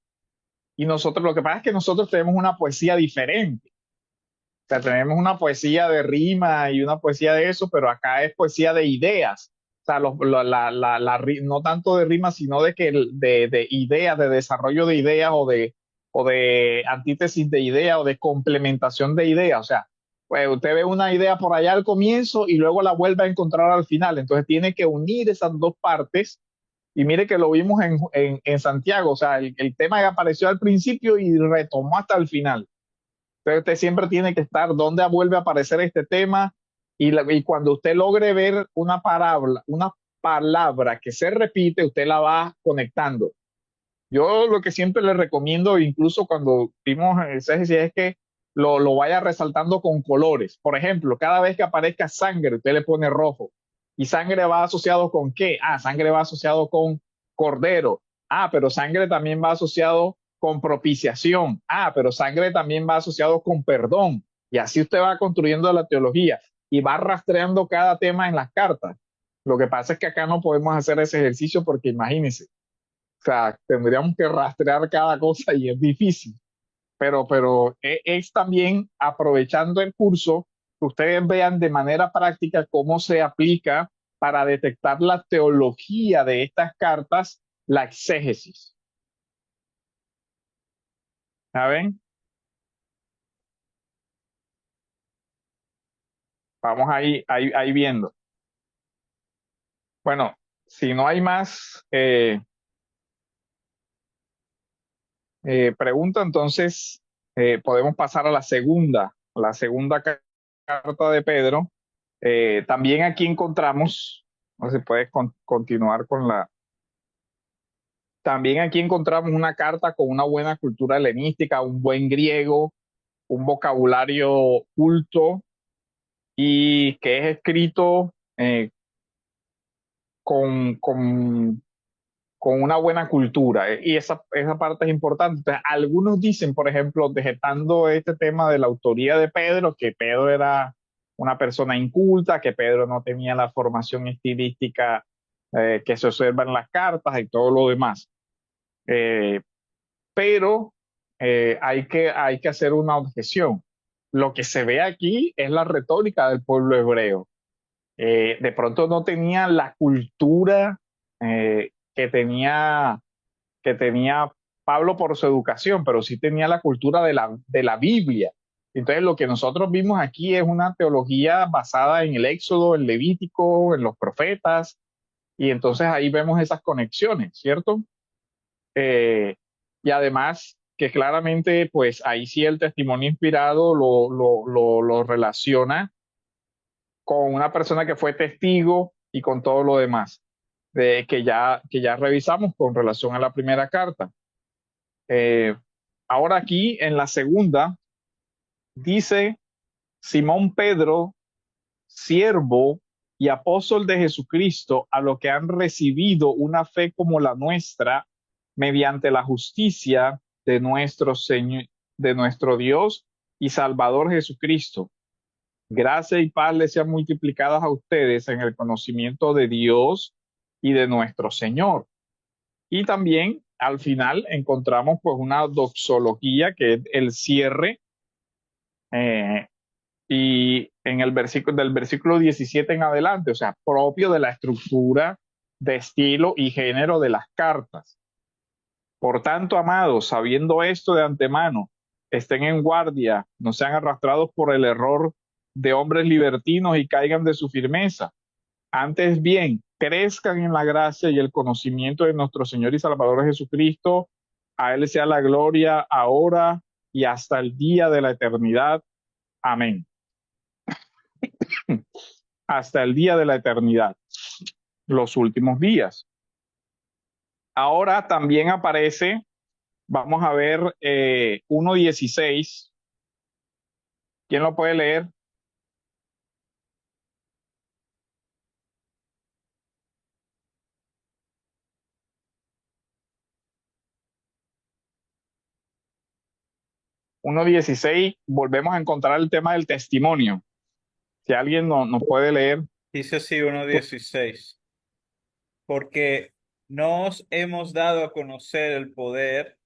Y nosotros, lo que pasa es que nosotros tenemos una poesía diferente. O sea, tenemos una poesía de rima y una poesía de eso, pero acá es poesía de ideas. O sea, no tanto de rima, sino de ideas, de desarrollo de ideas o de antítesis de ideas o de complementación de ideas. O sea, pues usted ve una idea por allá al comienzo y luego la vuelve a encontrar al final. Entonces tiene que unir esas dos partes. Y mire que lo vimos en Santiago. O sea, el tema que apareció al principio y retomó hasta el final. Entonces usted siempre tiene que estar donde vuelve a aparecer este tema y cuando usted logre ver una palabra que se repite, usted la va conectando. Yo lo que siempre le recomiendo, incluso cuando vimos exégesis, es que lo vaya resaltando con colores. Por ejemplo, cada vez que aparezca sangre, usted le pone rojo. ¿Y sangre va asociado con qué? Ah, sangre va asociado con cordero. Ah, pero sangre también va asociado con propiciación. Ah, pero sangre también va asociado con perdón. Y así usted va construyendo la teología y va rastreando cada tema en las cartas. Lo que pasa es que acá no podemos hacer ese ejercicio porque imagínense, o sea, tendríamos que rastrear cada cosa y es difícil, pero es también aprovechando el curso que ustedes vean de manera práctica cómo se aplica para detectar la teología de estas cartas, la exégesis. ¿Saben? Vamos ahí viendo. Bueno, si no hay más pregunta, entonces podemos pasar a la segunda carta de Pedro. También aquí encontramos, no se puede continuar con la. También aquí encontramos una carta con una buena cultura helenística, un buen griego, un vocabulario culto y que es escrito con, con, con una buena cultura. Y esa parte es importante. Entonces, algunos dicen, por ejemplo, dejetando este tema de la autoría de Pedro, que Pedro era una persona inculta, que Pedro no tenía la formación estilística que se observa en las cartas y todo lo demás. Eh, pero hay que hacer una objeción. Lo que se ve aquí es la retórica del pueblo hebreo. De pronto no tenía la cultura que tenía Pablo por su educación, pero sí tenía la cultura de la Biblia. Entonces lo que nosotros vimos aquí es una teología basada en el Éxodo, en Levítico, en los profetas, y entonces ahí vemos esas conexiones, ¿cierto? Eh, y además que claramente, pues ahí sí el testimonio inspirado lo relaciona con una persona que fue testigo y con todo lo demás, que ya revisamos con relación a la primera carta. Eh, Ahora aquí en la segunda dice Simón Pedro, siervo y apóstol de Jesucristo, a lo que han recibido una fe como la nuestra, mediante la justicia de nuestro Señor, de nuestro Dios y Salvador Jesucristo. Gracia y paz les sean multiplicadas a ustedes en el conocimiento de Dios y de nuestro Señor. Y también al final encontramos pues una doxología, que es el cierre, y en el versículo del versículo 17 en adelante, o sea, propio de la estructura de estilo y género de las cartas. Por tanto, amados, sabiendo esto de antemano, estén en guardia, no sean arrastrados por el error de hombres libertinos y caigan de su firmeza. Antes bien, crezcan en la gracia y el conocimiento de nuestro Señor y Salvador Jesucristo. A Él sea la gloria ahora y hasta el día de la eternidad. Amén. Hasta el día de la eternidad, los últimos días. Ahora también aparece, vamos a ver 1:16. ¿Quién lo puede leer? Uno 16, volvemos a encontrar el tema del testimonio. Si alguien nos puede leer. Dice así 1:16. Porque nos hemos dado a conocer el poder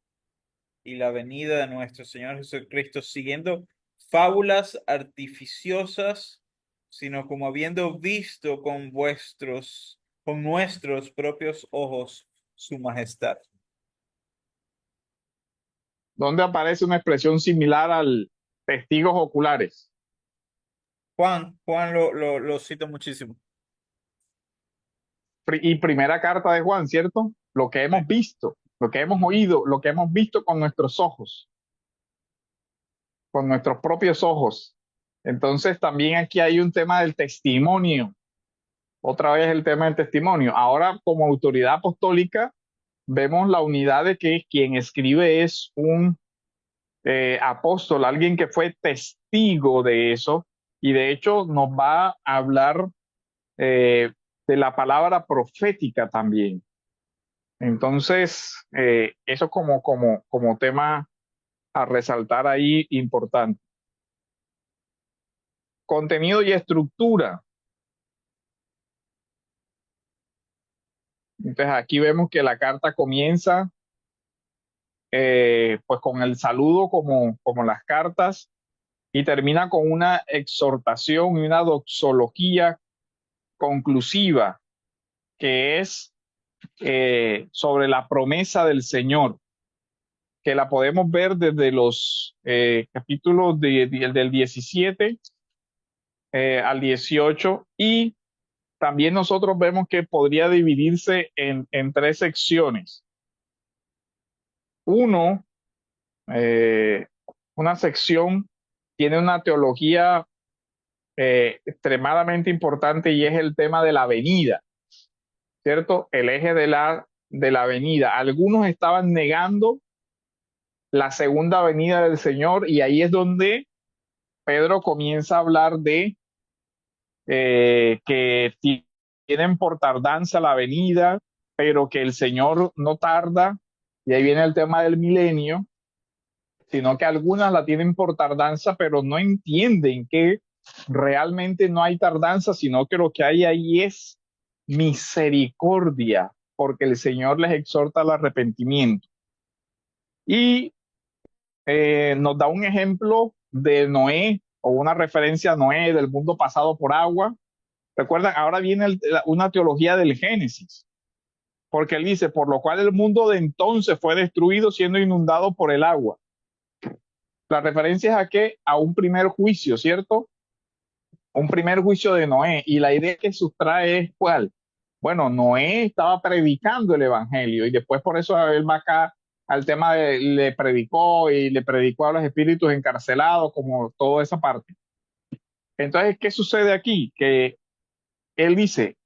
y la venida de nuestro Señor Jesucristo, siguiendo fábulas artificiosas, sino como habiendo visto con nuestros propios ojos su majestad. ¿Dónde aparece una expresión similar al testigos oculares? Juan lo cita muchísimo. Y primera carta de Juan, ¿cierto? Lo que hemos visto, lo que hemos oído, lo que hemos visto con nuestros ojos, con nuestros propios ojos. Entonces también aquí hay un tema del testimonio. Otra vez el tema del testimonio. Ahora, como autoridad apostólica, vemos la unidad de que quien escribe es un apóstol, alguien que fue testigo de eso, y de hecho nos va a hablar de la palabra profética también. Entonces, eso como tema a resaltar ahí importante. Contenido y estructura. Entonces aquí vemos que la carta comienza pues con el saludo como las cartas, y termina con una exhortación y una doxología conclusiva, que es sobre la promesa del Señor, que la podemos ver desde los capítulos del 17 al 18, y también nosotros vemos que podría dividirse en tres secciones. Uno, una sección tiene una teología extremadamente importante, y es el tema de la venida, ¿cierto? El eje de la venida. Algunos estaban negando la segunda venida del Señor, y ahí es donde Pedro comienza a hablar de que tienen por tardanza la venida, pero que el Señor no tarda, y ahí viene el tema del milenio, sino que algunas la tienen por tardanza, pero no entienden que realmente no hay tardanza, sino que lo que hay ahí es misericordia, porque el Señor les exhorta al arrepentimiento. Y nos da un ejemplo de Noé, o una referencia a Noé del mundo pasado por agua. Recuerdan, ahora viene una teología del Génesis, porque él dice, por lo cual el mundo de entonces fue destruido siendo inundado por el agua. La referencia es a qué? A un primer juicio, ¿cierto? Un primer juicio de Noé. Y la idea que sustrae es ¿cuál? Bueno, Noé estaba predicando el evangelio, y después por eso él va acá al tema de le predicó a los espíritus encarcelados, como toda esa parte. Entonces, ¿qué sucede aquí? Que él dice,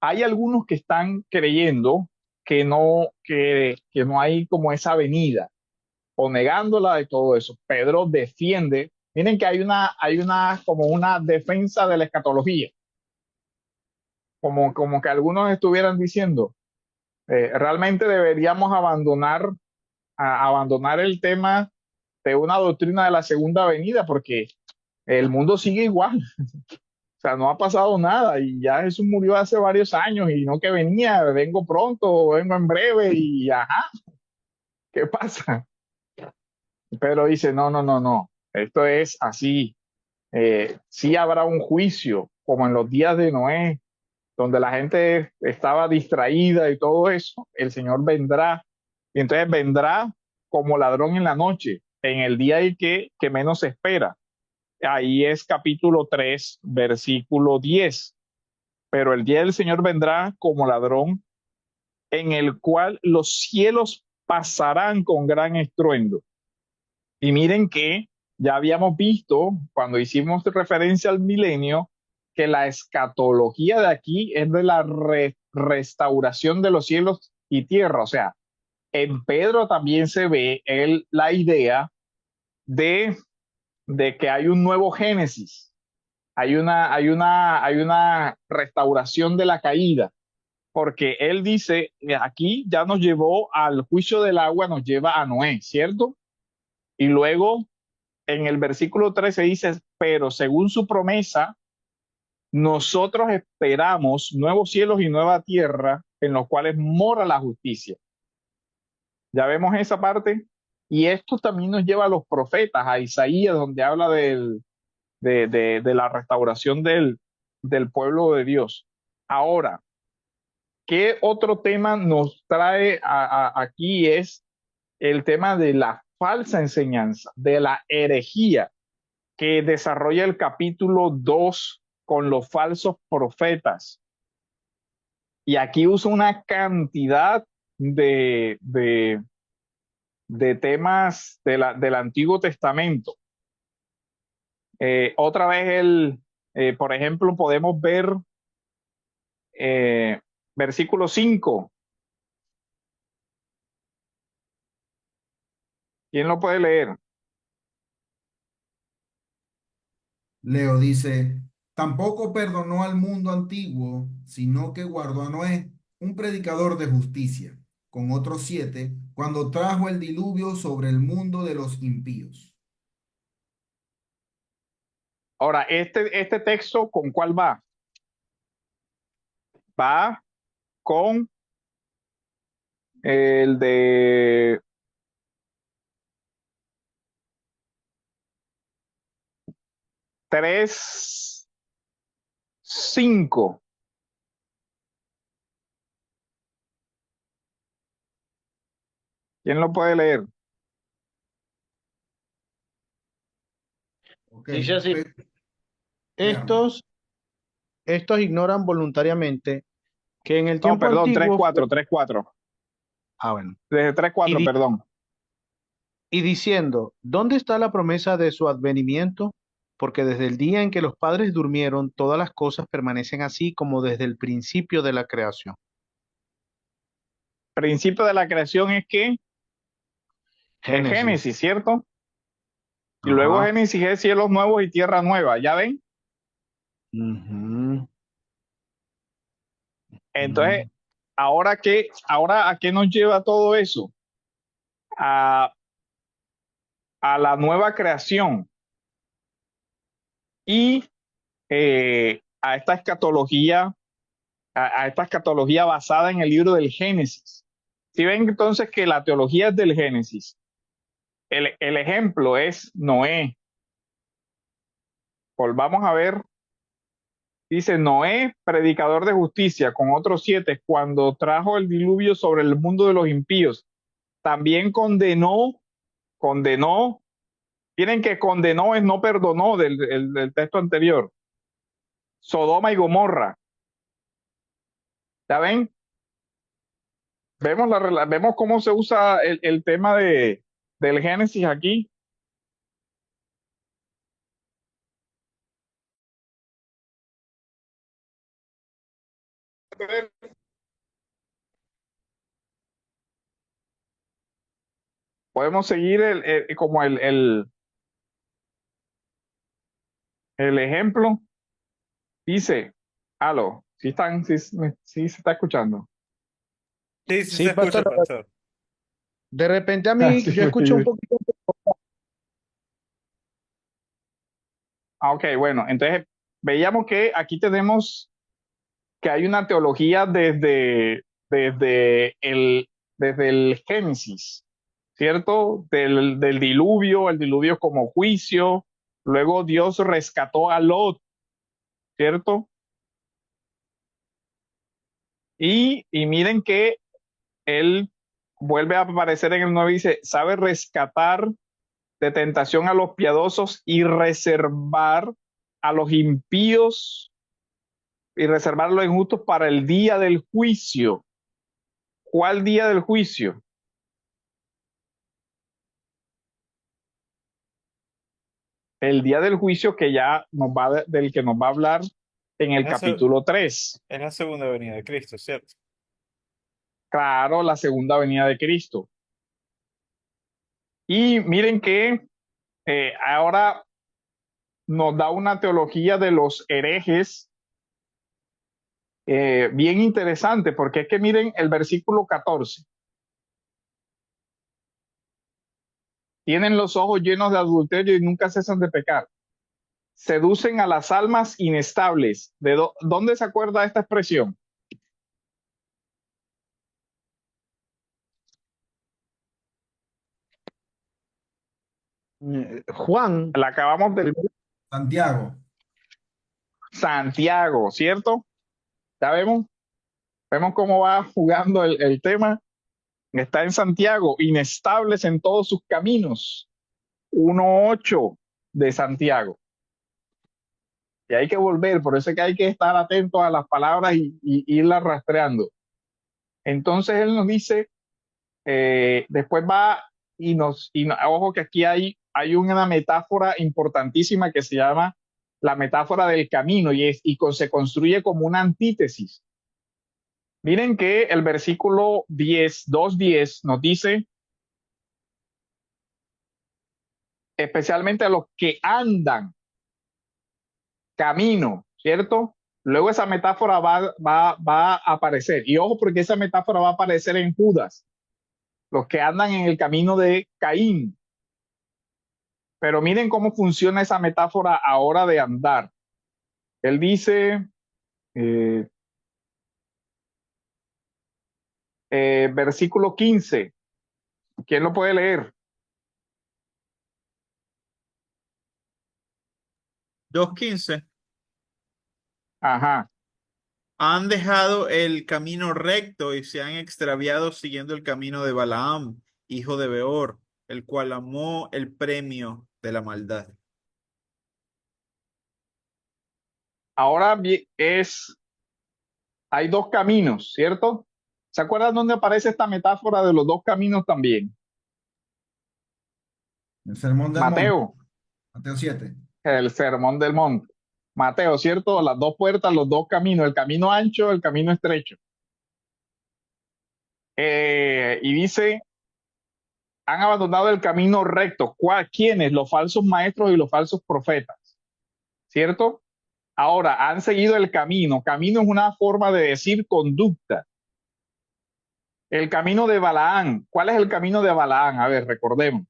hay algunos que están creyendo que no hay como esa venida, o negándola de todo eso. Pedro defiende Miren que como una defensa de la escatología, como que algunos estuvieran diciendo, realmente deberíamos abandonar el tema de una doctrina de la segunda venida, porque el mundo sigue igual. O sea, no ha pasado nada y ya Jesús murió hace varios años y no que venía, vengo pronto, vengo en breve y ajá, ¿qué pasa? Pero dice, no, no, no, no, esto es así. Sí habrá un juicio, como en los días de Noé, donde la gente estaba distraída y todo eso, el Señor vendrá y entonces vendrá como ladrón en la noche, en el día en que menos se espera. Ahí es capítulo 3 versículo 10. Pero el día del Señor vendrá como ladrón, en el cual los cielos pasarán con gran estruendo. Y miren que ya habíamos visto, cuando hicimos referencia al milenio, que la escatología de aquí es de la restauración de los cielos y tierra. O sea, en Pedro también se ve la idea de, de que hay un nuevo Génesis, hay una restauración de la caída, porque él dice, aquí ya nos llevó al juicio del agua, nos lleva a Noé, ¿cierto? Y luego en el versículo 13 dice, pero según su promesa, nosotros esperamos nuevos cielos y nueva tierra en los cuales mora la justicia. Ya vemos esa parte. Y esto también nos lleva a los profetas, a Isaías, donde habla de la restauración del pueblo de Dios. Ahora, ¿qué otro tema nos trae aquí? Es el tema de la falsa enseñanza, de la herejía que desarrolla el capítulo 2 con los falsos profetas. Y aquí usa una cantidad de temas del Antiguo Testamento. Otra vez, por ejemplo, podemos ver eh, versículo 5. ¿Quién lo puede leer? Leo dice, tampoco perdonó al mundo antiguo, sino que guardó a Noé, un predicador de justicia, con otros 7, cuando trajo el diluvio sobre el mundo de los impíos. Ahora, este texto, ¿con cuál va? Va con el de 3:5. ¿Quién lo puede leer? Ok, Dice así, léame. estos, estos ignoran voluntariamente que en el No, tiempo perdón, tres antiguo fue, cuatro tres cuatro bueno, Desde tres y, cuatro di- perdón. y diciendo, ¿dónde está la promesa de su advenimiento? Porque desde el día en que los padres durmieron, todas las cosas permanecen así como desde el principio de la creación. Principio de la creación es que es Génesis. Génesis, ¿cierto? Y luego Ajá. Génesis es cielos nuevos y tierra nueva, ¿ya ven? Ujú, Entonces, ujú. ahora a qué nos lleva todo eso? A, a la nueva creación y a esta escatología basada en el libro del Génesis. Si ven entonces que la teología es del Génesis, el ejemplo es Noé. Volvamos a ver, dice Noé, predicador de justicia, con otros 7, cuando trajo el diluvio sobre el mundo de los impíos, también condenó, tienen que condenó es no perdonó del texto anterior, Sodoma y Gomorra. ¿Ya ven? Vemos cómo se usa el tema del Génesis aquí. Podemos seguir como El ejemplo dice, aló, sí se está escuchando. Sí, sí Sí, se pastor, escucha, pastor. de repente a mí Sí, yo escucho un poquito. ok, bueno, entonces veíamos que aquí tenemos que hay una teología desde desde el Génesis, ¿cierto? Del diluvio, el diluvio como juicio, luego Dios rescató a Lot, ¿cierto? Y miren que él vuelve a aparecer en el 9 y dice, sabe rescatar de tentación a los piadosos y reservar a los injustos para el día del juicio. ¿Cuál día del juicio? El día del juicio que ya del que nos va a hablar en el Es la, se- capítulo 3. es la segunda venida de Cristo, ¿cierto? Claro, la segunda venida de Cristo. Y miren que ahora nos da una teología de los herejes bien interesante, porque es que miren el versículo 14. Tienen los ojos llenos de adulterio y nunca cesan de pecar. Seducen a las almas inestables. ¿Dónde se acuerda esta expresión? Juan, La acabamos de primero, Santiago. Santiago, ¿cierto? Ya vemos cómo va jugando el tema. Está en Santiago, inestables en todos sus caminos. 1:8 de Santiago. Y hay que volver, por eso es que hay que estar atentos a las palabras y irlas rastreando. Entonces él nos dice, después va ojo que aquí hay una metáfora importantísima que se llama la metáfora del camino se construye como una antítesis. Miren que el versículo 2:10 nos dice, especialmente a los que andan camino, ¿cierto? Luego esa metáfora va a aparecer. Y ojo, porque esa metáfora va a aparecer en Judas, los que andan en el camino de Caín. Pero miren cómo funciona esa metáfora ahora de andar. Él dice, eh, versículo 15, ¿quién lo puede leer? 2:15. Ajá. Han dejado el camino recto y se han extraviado siguiendo el camino de Balaam, hijo de Beor, el cual amó el premio de la maldad. Ahora hay dos caminos, ¿cierto? ¿Se acuerdan dónde aparece esta metáfora de los dos caminos también? El Sermón del Monte. Mateo, Mateo 7. el Sermón del Monte. Mateo, ¿cierto? Las dos puertas, los dos caminos, el camino ancho, el camino estrecho. Y dice, han abandonado el camino recto. ¿Quiénes? Los falsos maestros y los falsos profetas, ¿cierto? Ahora, han seguido el camino. Camino es una forma de decir conducta. El camino de Balaán. ¿Cuál es el camino de Balaán? A ver, recordemos.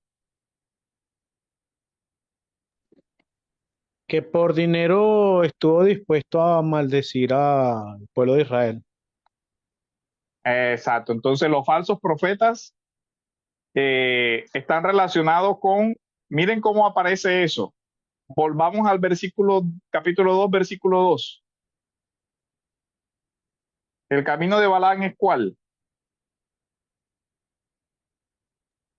que por dinero estuvo dispuesto a maldecir al pueblo de Israel. Exacto. Entonces, los falsos profetas están relacionados con, miren cómo aparece eso. Volvamos al capítulo 2, versículo 2. El camino de Balaán es ¿cuál?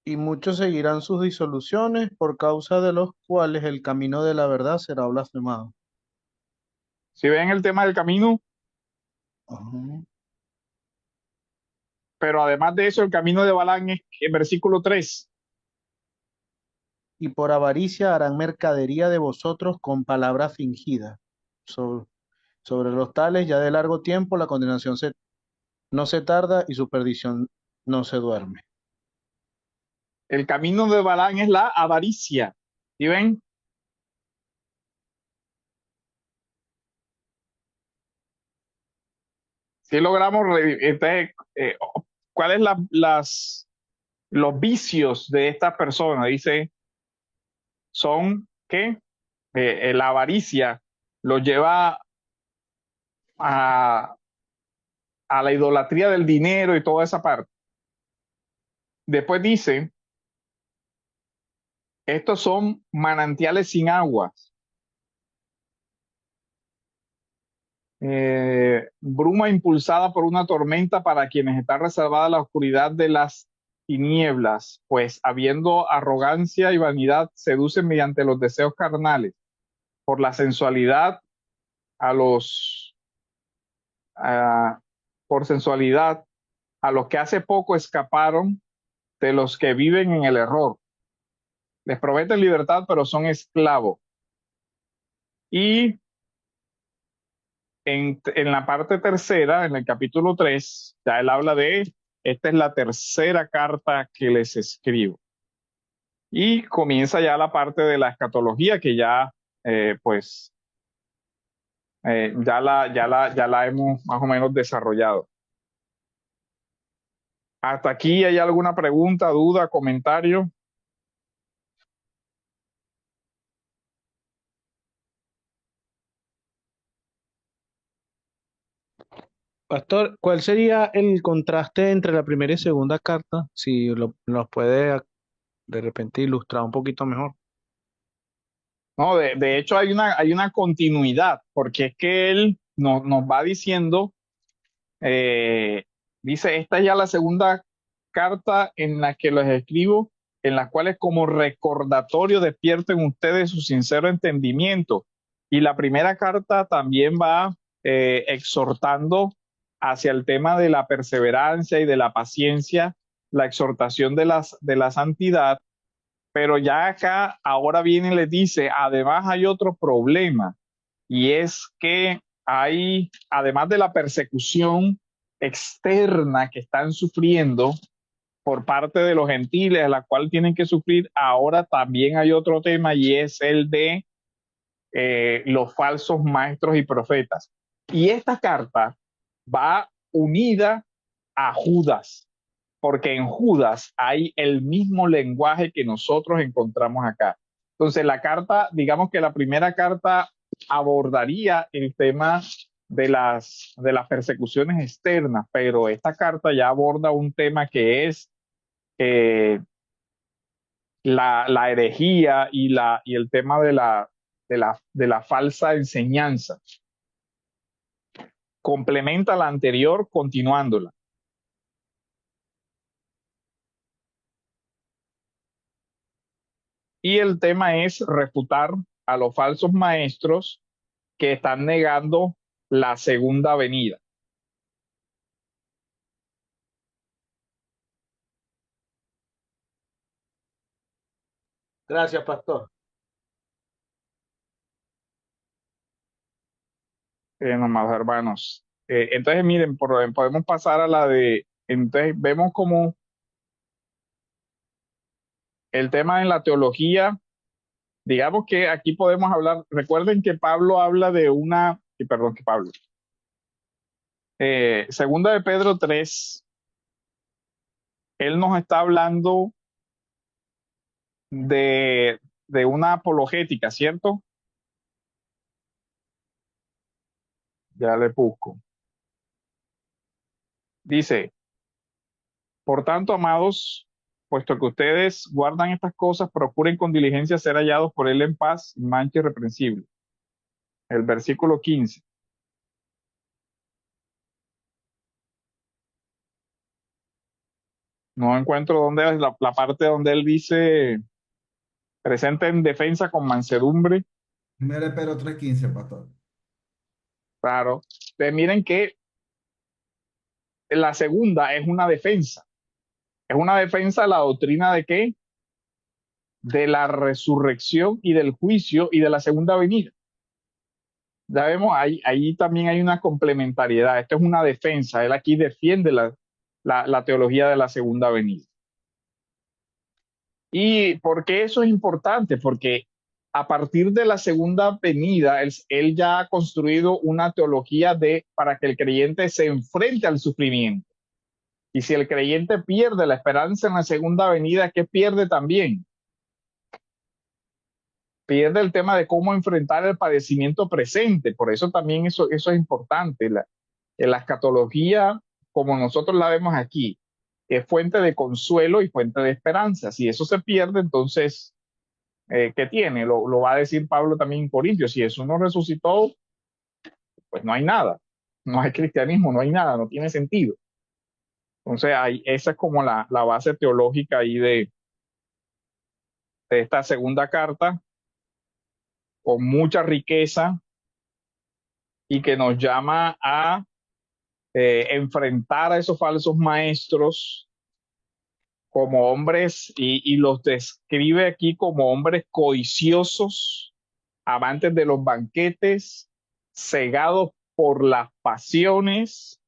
Y muchos seguirán sus disoluciones, por causa de los cuales el camino de la verdad será blasfemado. Si ven el tema del camino, Ajá. pero además de eso, el camino de Balaán es el versículo 3. Y por avaricia harán mercadería de vosotros con palabras fingidas. Sobre los tales, ya de largo tiempo, la condenación no se tarda y su perdición no se duerme. El camino de Balaán es la avaricia. ¿Sí ven? Si logramos, entonces, ¿cuáles los vicios de estas personas? Dice, son que la avaricia los lleva a, a la idolatría del dinero y toda esa parte. Después dice, estos son manantiales sin aguas, bruma impulsada por una tormenta para quienes está reservada la oscuridad de las tinieblas, pues habiendo arrogancia y vanidad, seducen mediante los deseos carnales, por la sensualidad a los, a- por sensualidad a los que hace poco escaparon de los que viven en el error. Les prometen libertad, pero son esclavos. Y en la parte tercera, en el capítulo 3, ya él habla de, esta es la tercera carta que les escribo. Y comienza ya la parte de la escatología que ya, pues, ya la hemos más o menos desarrollado. ¿Hasta aquí hay alguna pregunta, duda, comentario? Pastor, ¿cuál sería el contraste entre la primera y segunda carta? Si nos puede de repente ilustrar un poquito mejor. No, de hecho hay una continuidad, porque es que él nos va diciendo, eh, dice, esta es ya la segunda carta en la que les escribo, en las cuales como recordatorio despierten ustedes su sincero entendimiento. Y la primera carta también va exhortando hacia el tema de la perseverancia y de la paciencia, la exhortación de la santidad, pero ya acá ahora viene y les dice, además hay otro problema, y es que hay, además de la persecución externa que están sufriendo por parte de los gentiles, a la cual tienen que sufrir, ahora también hay otro tema y es el de los falsos maestros y profetas. Y esta carta va unida a Judas, porque en Judas hay el mismo lenguaje que nosotros encontramos acá. Entonces, la carta, digamos que la primera carta abordaría el tema de las persecuciones externas, pero esta carta ya aborda un tema que es eh, la herejía y el tema de la falsa enseñanza. Complementa la anterior continuándola. Y el tema es refutar a los falsos maestros que están negando la segunda venida. Gracias, pastor. Amados hermanos. Entonces, miren, podemos pasar a la de, entonces vemos como el tema en la teología, digamos que aquí podemos hablar, recuerden que Pablo habla de una, y perdón que Pablo, segunda de Pedro 3, él nos está hablando de, de una apologética, ¿cierto? Ya le busco. Dice, por tanto, amados, puesto que ustedes guardan estas cosas, procuren con diligencia ser hallados por él en paz, mancha irreprensible. El versículo 15. No encuentro dónde es la parte donde él dice, presente en defensa con mansedumbre. Mire, pero 3:15, pastor. Claro. Miren que la segunda es una defensa. Es una defensa de la doctrina de qué? De la resurrección y del juicio y de la segunda venida. Ya vemos, ahí también hay una complementariedad. Esto es una defensa. Él aquí defiende la teología de la segunda venida. ¿Y por qué eso es importante? Porque a partir de la segunda venida, él ya ha construido una teología para que el creyente se enfrente al sufrimiento. Y si el creyente pierde la esperanza en la segunda venida, ¿qué pierde también? Pierde el tema de cómo enfrentar el padecimiento presente. Por eso también eso es importante. La escatología, como nosotros la vemos aquí, es fuente de consuelo y fuente de esperanza. Si eso se pierde, entonces, ¿qué tiene? Lo va a decir Pablo también en Corintios. Si eso no resucitó, pues no hay nada. No hay cristianismo, no hay nada, no tiene sentido. Entonces, esa es como la base teológica ahí de esta segunda carta, con mucha riqueza y que nos llama a enfrentar a esos falsos maestros como hombres y los describe aquí como hombres codiciosos, amantes de los banquetes, cegados por las pasiones,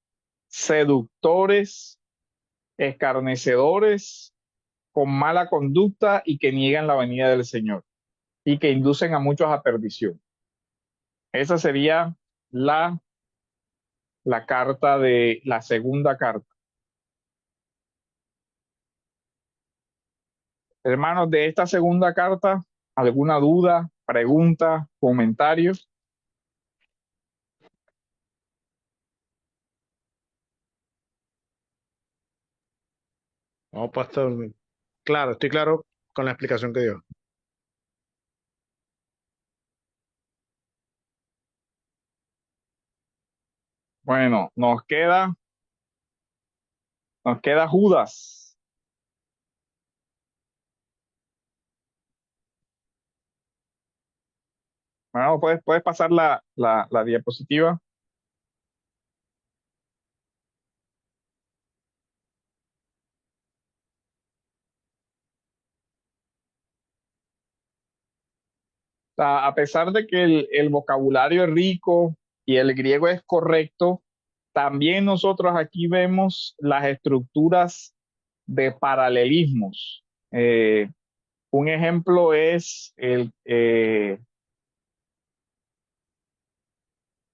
seductores, escarnecedores, con mala conducta y que niegan la venida del Señor y que inducen a muchos a perdición. Esa sería la, la carta de la segunda carta. Hermanos, de esta segunda carta, ¿alguna duda, pregunta, comentario? No, pastor, claro, estoy claro con la explicación que dio. Bueno, nos queda Judas. Bueno, puedes pasar la diapositiva. A pesar de que el vocabulario es rico y el griego es correcto, también nosotros aquí vemos las estructuras de paralelismos. Un ejemplo es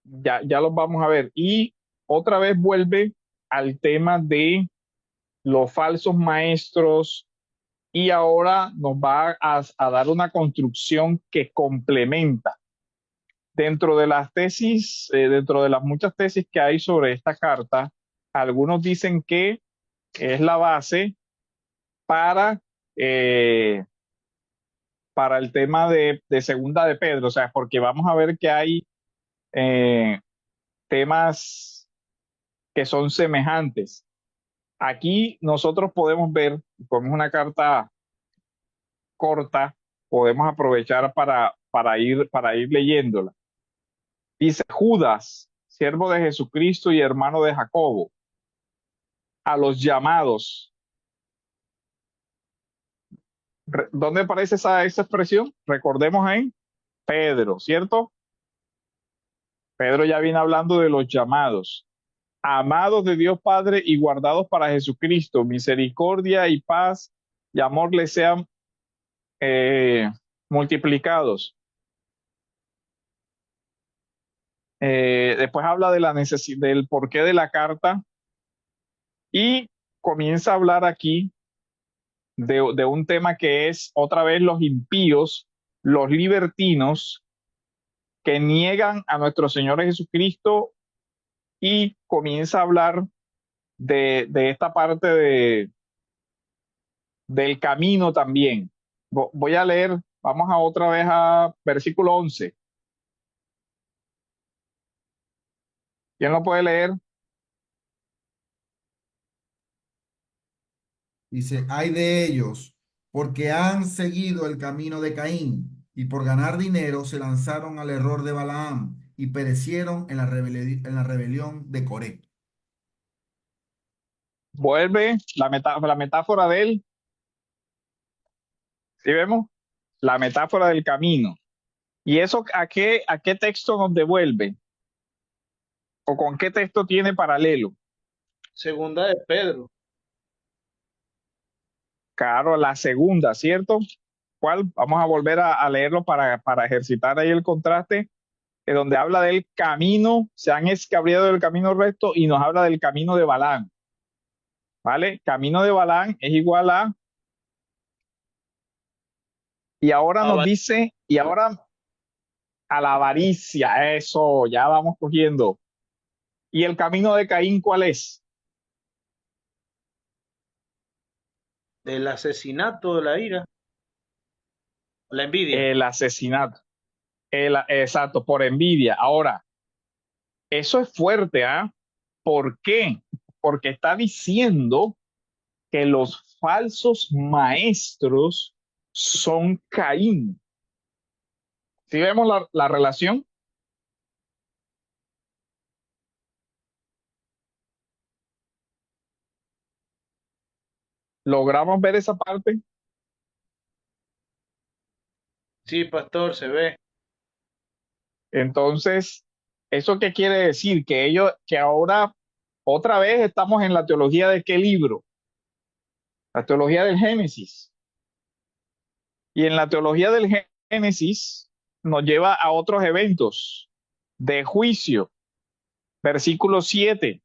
ya los vamos a ver. Y otra vez vuelve al tema de los falsos maestros y ahora nos va a dar una construcción que complementa. Dentro de las tesis, dentro de las muchas tesis que hay sobre esta carta, algunos dicen que es la base para, eh, para el tema de segunda de Pedro, o sea, porque vamos a ver que hay temas que son semejantes. Aquí nosotros podemos ver, como es una carta corta, podemos aprovechar para ir leyéndola. Dice Judas, siervo de Jesucristo y hermano de Jacobo, a los llamados. ¿Dónde aparece esa expresión? Recordemos en Pedro, ¿cierto? Pedro ya viene hablando de los llamados. Amados de Dios Padre y guardados para Jesucristo, misericordia y paz y amor les sean multiplicados. Después habla de la necesidad, del porqué de la carta y comienza a hablar aquí de un tema que es otra vez los impíos, los libertinos que niegan a nuestro Señor Jesucristo y comienza a hablar de esta parte del camino también. Voy a leer, vamos a otra vez a versículo 11. ¿Quién lo puede leer? Dice, ay de ellos, porque han seguido el camino de Caín y por ganar dinero se lanzaron al error de Balaam y perecieron en en la rebelión de Coré. Vuelve la metáfora del, ¿sí vemos? La metáfora del camino. ¿Y eso a qué texto nos devuelve? ¿O con qué texto tiene paralelo? Segunda de Pedro. Claro, la segunda, ¿cierto? ¿Cuál? Vamos a volver a leerlo para ejercitar ahí el contraste, donde habla del camino, se han escabriado del camino recto y nos habla del camino de Balaam. ¿Vale? Camino de Balaam es igual a, y ahora nos dice, y ahora a la avaricia, eso, ya vamos cogiendo. ¿Y el camino de Caín cuál es? Del asesinato, de la ira, la envidia. El asesinato. Exacto, por envidia. Ahora, eso es fuerte, ¿ah? ¿Por qué? Porque está diciendo que los falsos maestros son Caín. ¿Sí vemos la relación? ¿Logramos ver esa parte? Sí, pastor, se ve. Entonces, ¿eso qué quiere decir? Que ahora otra vez estamos en la teología de qué libro? La teología del Génesis. Y en la teología del Génesis nos lleva a otros eventos de juicio. Versículo 7.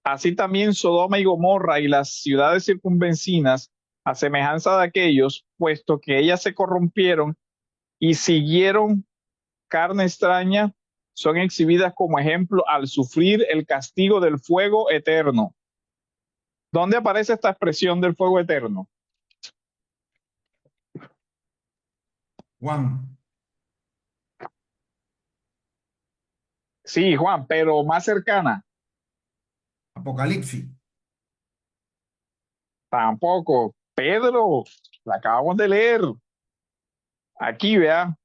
Así también Sodoma y Gomorra y las ciudades circunvecinas, a semejanza de aquellos, puesto que ellas se corrompieron y siguieron carne extraña, son exhibidas como ejemplo al sufrir el castigo del fuego eterno. ¿Dónde aparece esta expresión del fuego eterno? Juan, Sí, Juan, pero más cercana. Apocalipsis. Tampoco. Pedro, la acabamos de leer. Aquí, vea.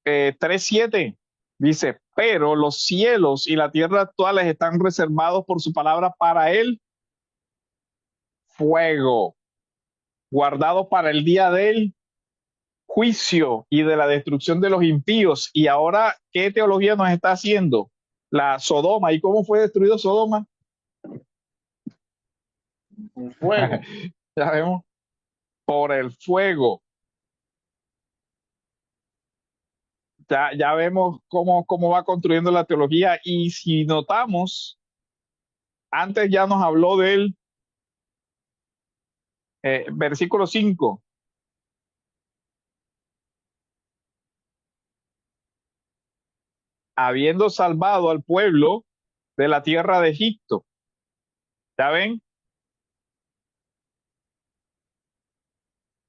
3:7 dice, pero los cielos y la tierra actuales están reservados por su palabra para el fuego, guardados para el día del juicio y de la destrucción de los impíos. Y ahora, ¿qué teología nos está haciendo? La Sodoma. ¿Y cómo fue destruido Sodoma? Un fuego. Ya vemos, por el fuego. Ya vemos cómo va construyendo la teología. Y si notamos, antes ya nos habló del versículo 5, habiendo salvado al pueblo de la tierra de Egipto. ¿Ya ven?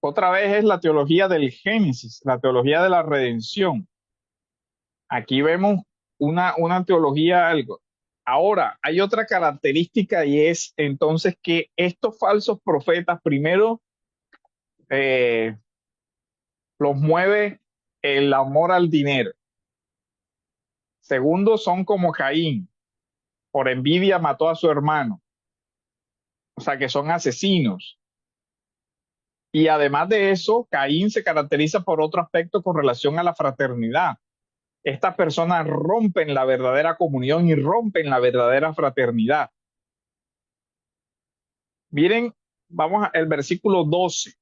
Otra vez es la teología del Génesis, la teología de la redención. Aquí vemos una teología algo. Ahora, hay otra característica y es entonces que estos falsos profetas, primero, eh, los mueve el amor al dinero. Segundo, son como Caín, por envidia mató a su hermano. O sea, que son asesinos. Y además de eso, Caín se caracteriza por otro aspecto con relación a la fraternidad. Estas personas rompen la verdadera comunión y rompen la verdadera fraternidad. Miren, vamos al versículo 12.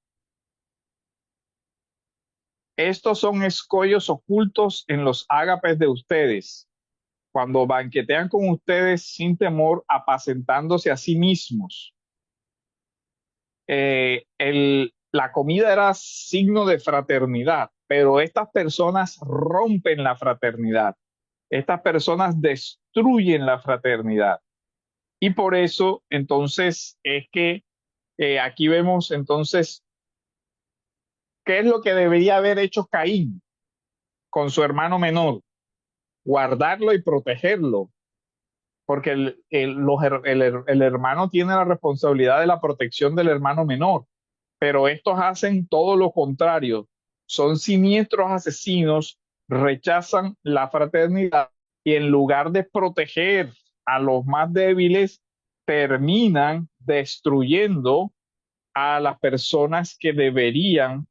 Estos son escollos ocultos en los ágapes de ustedes, cuando banquetean con ustedes sin temor, apacentándose a sí mismos. La comida era signo de fraternidad, pero estas personas rompen la fraternidad. Estas personas destruyen la fraternidad. Y por eso, entonces, es que aquí vemos, entonces, qué es lo que debería haber hecho Caín con su hermano menor, guardarlo y protegerlo, porque el hermano tiene la responsabilidad de la protección del hermano menor, pero estos hacen todo lo contrario, son siniestros asesinos, rechazan la fraternidad y en lugar de proteger a los más débiles, terminan destruyendo a las personas que deberían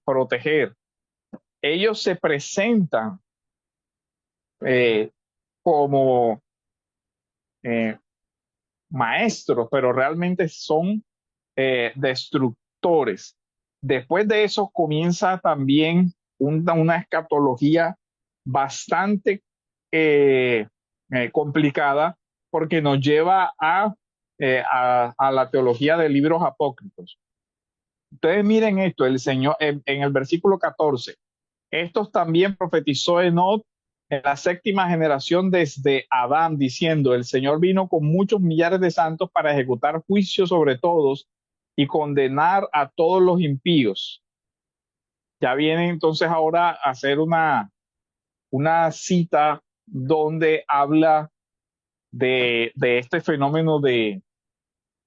proteger. Ellos se presentan eh, como eh, maestros, pero realmente son destructores. Después de eso comienza también una escatología bastante complicada porque nos lleva a la teología de libros apócrifos. Ustedes miren esto, el Señor en el versículo 14. Estos también profetizó Enoc en la séptima generación desde Adán, diciendo, el Señor vino con muchos millares de santos para ejecutar juicio sobre todos y condenar a todos los impíos. Ya viene entonces ahora a hacer una cita donde habla de este fenómeno de,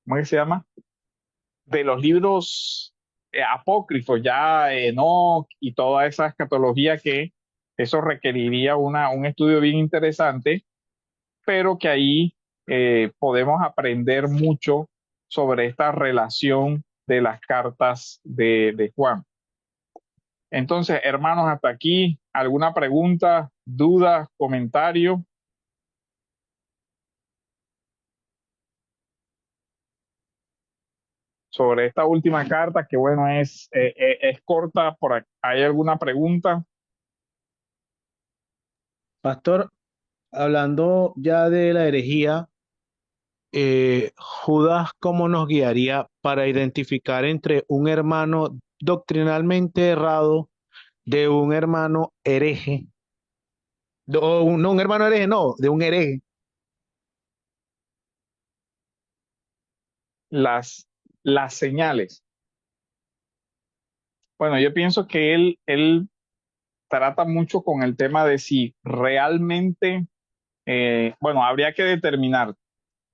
¿cómo se llama? De los libros apócrifos, ya Enoch y toda esa escatología que eso requeriría un estudio bien interesante, pero que ahí podemos aprender mucho sobre esta relación de las cartas de Juan. Entonces, hermanos, hasta aquí, ¿alguna pregunta, duda, comentario sobre esta última carta? Que bueno, es corta. ¿Hay alguna pregunta? Pastor, hablando ya de la herejía, Judas, ¿cómo nos guiaría para identificar entre un hermano doctrinalmente errado de un hermano hereje? No, un hermano hereje, no, de un hereje. Las señales. Bueno, yo pienso que él trata mucho con el tema de si realmente, bueno, habría que determinar.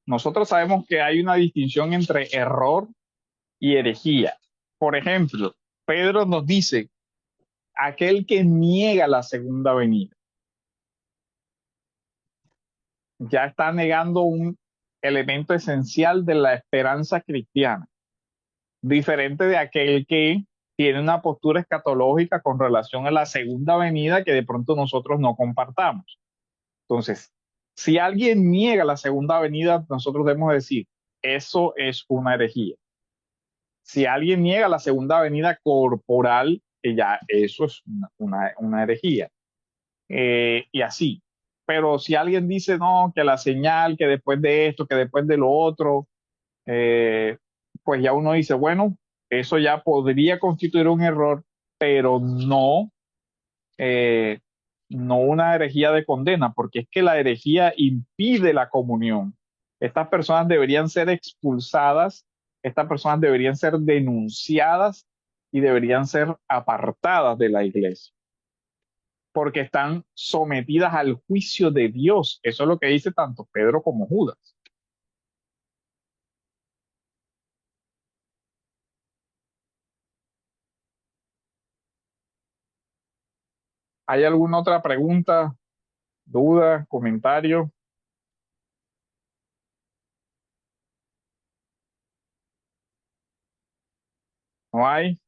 Nosotros sabemos que hay una distinción entre error y herejía. Por ejemplo, Pedro nos dice, aquel que niega la segunda venida, ya está negando un elemento esencial de la esperanza cristiana, diferente de aquel que tiene una postura escatológica con relación a la segunda venida que de pronto nosotros no compartamos. Entonces, si alguien niega la segunda venida, nosotros debemos decir, eso es una herejía. Si alguien niega la segunda venida corporal, ya eso es una herejía. Y así. Pero si alguien dice, no, que la señal, que después de esto, que después de lo otro, eh, pues ya uno dice, bueno, eso ya podría constituir un error, pero eh, no una herejía de condena, porque es que la herejía impide la comunión. Estas personas deberían ser expulsadas, estas personas deberían ser denunciadas y deberían ser apartadas de la iglesia, porque están sometidas al juicio de Dios. Eso es lo que dice tanto Pedro como Judas. ¿Hay alguna otra pregunta, duda, comentario? ¿No hay?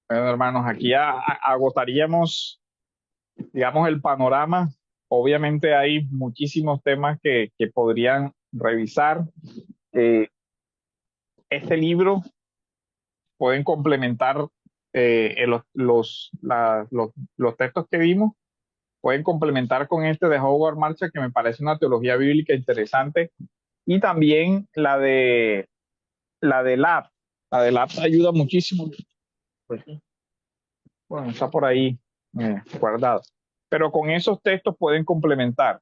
Bueno, hermanos, aquí agotaríamos, digamos, el panorama. Obviamente hay muchísimos temas que podrían revisar. Eh, este libro pueden complementar los textos que vimos, pueden complementar con este de Howard Marshall, que me parece una teología bíblica interesante, y también la de Lab. La de Lab ayuda muchísimo. Pues sí. Bueno, está por ahí guardado. Pero con esos textos pueden complementar.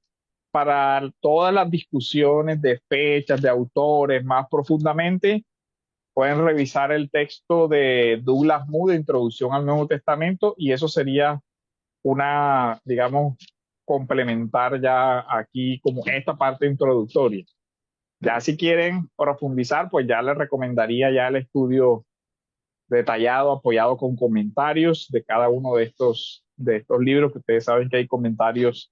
Para todas las discusiones de fechas, de autores más profundamente, pueden revisar el texto de Douglas Moo de Introducción al Nuevo Testamento y eso sería una, digamos, complementar ya aquí como esta parte introductoria. Ya si quieren profundizar, pues ya les recomendaría ya el estudio detallado, apoyado con comentarios de cada uno de estos libros, que ustedes saben que hay comentarios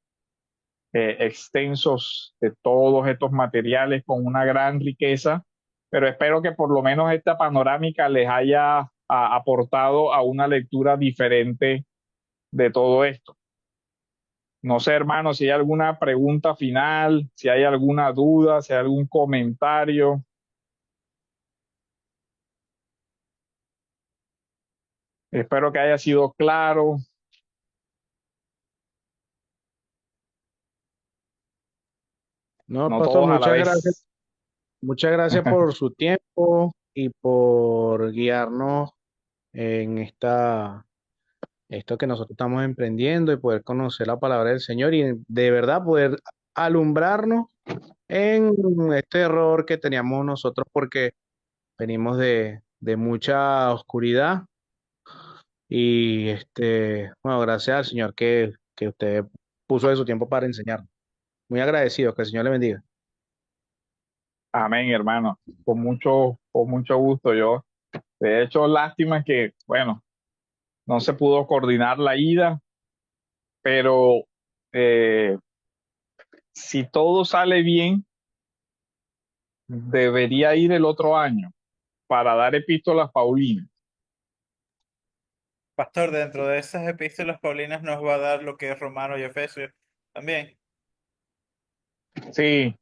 extensos de todos estos materiales con una gran riqueza, pero espero que por lo menos esta panorámica les haya aportado a una lectura diferente de todo esto. No sé, hermano, si hay alguna pregunta final, si hay alguna duda, si hay algún comentario. Espero que haya sido claro. No, No pastor, todos a la vez. muchas gracias por su tiempo y por guiarnos en esto que nosotros estamos emprendiendo y poder conocer la palabra del Señor y de verdad poder alumbrarnos en este error que teníamos nosotros porque venimos de mucha oscuridad y bueno, gracias al Señor que usted puso de su tiempo para enseñarnos. Muy agradecido, que el Señor le bendiga. Amén, hermano. Con mucho gusto. Yo, de hecho, lástima que, bueno, no se pudo coordinar la ida, pero eh, si todo sale bien, debería ir el otro año para dar epístolas paulinas. Pastor, dentro de esas epístolas paulinas nos va a dar lo que es Romanos y Efesios también. Sí,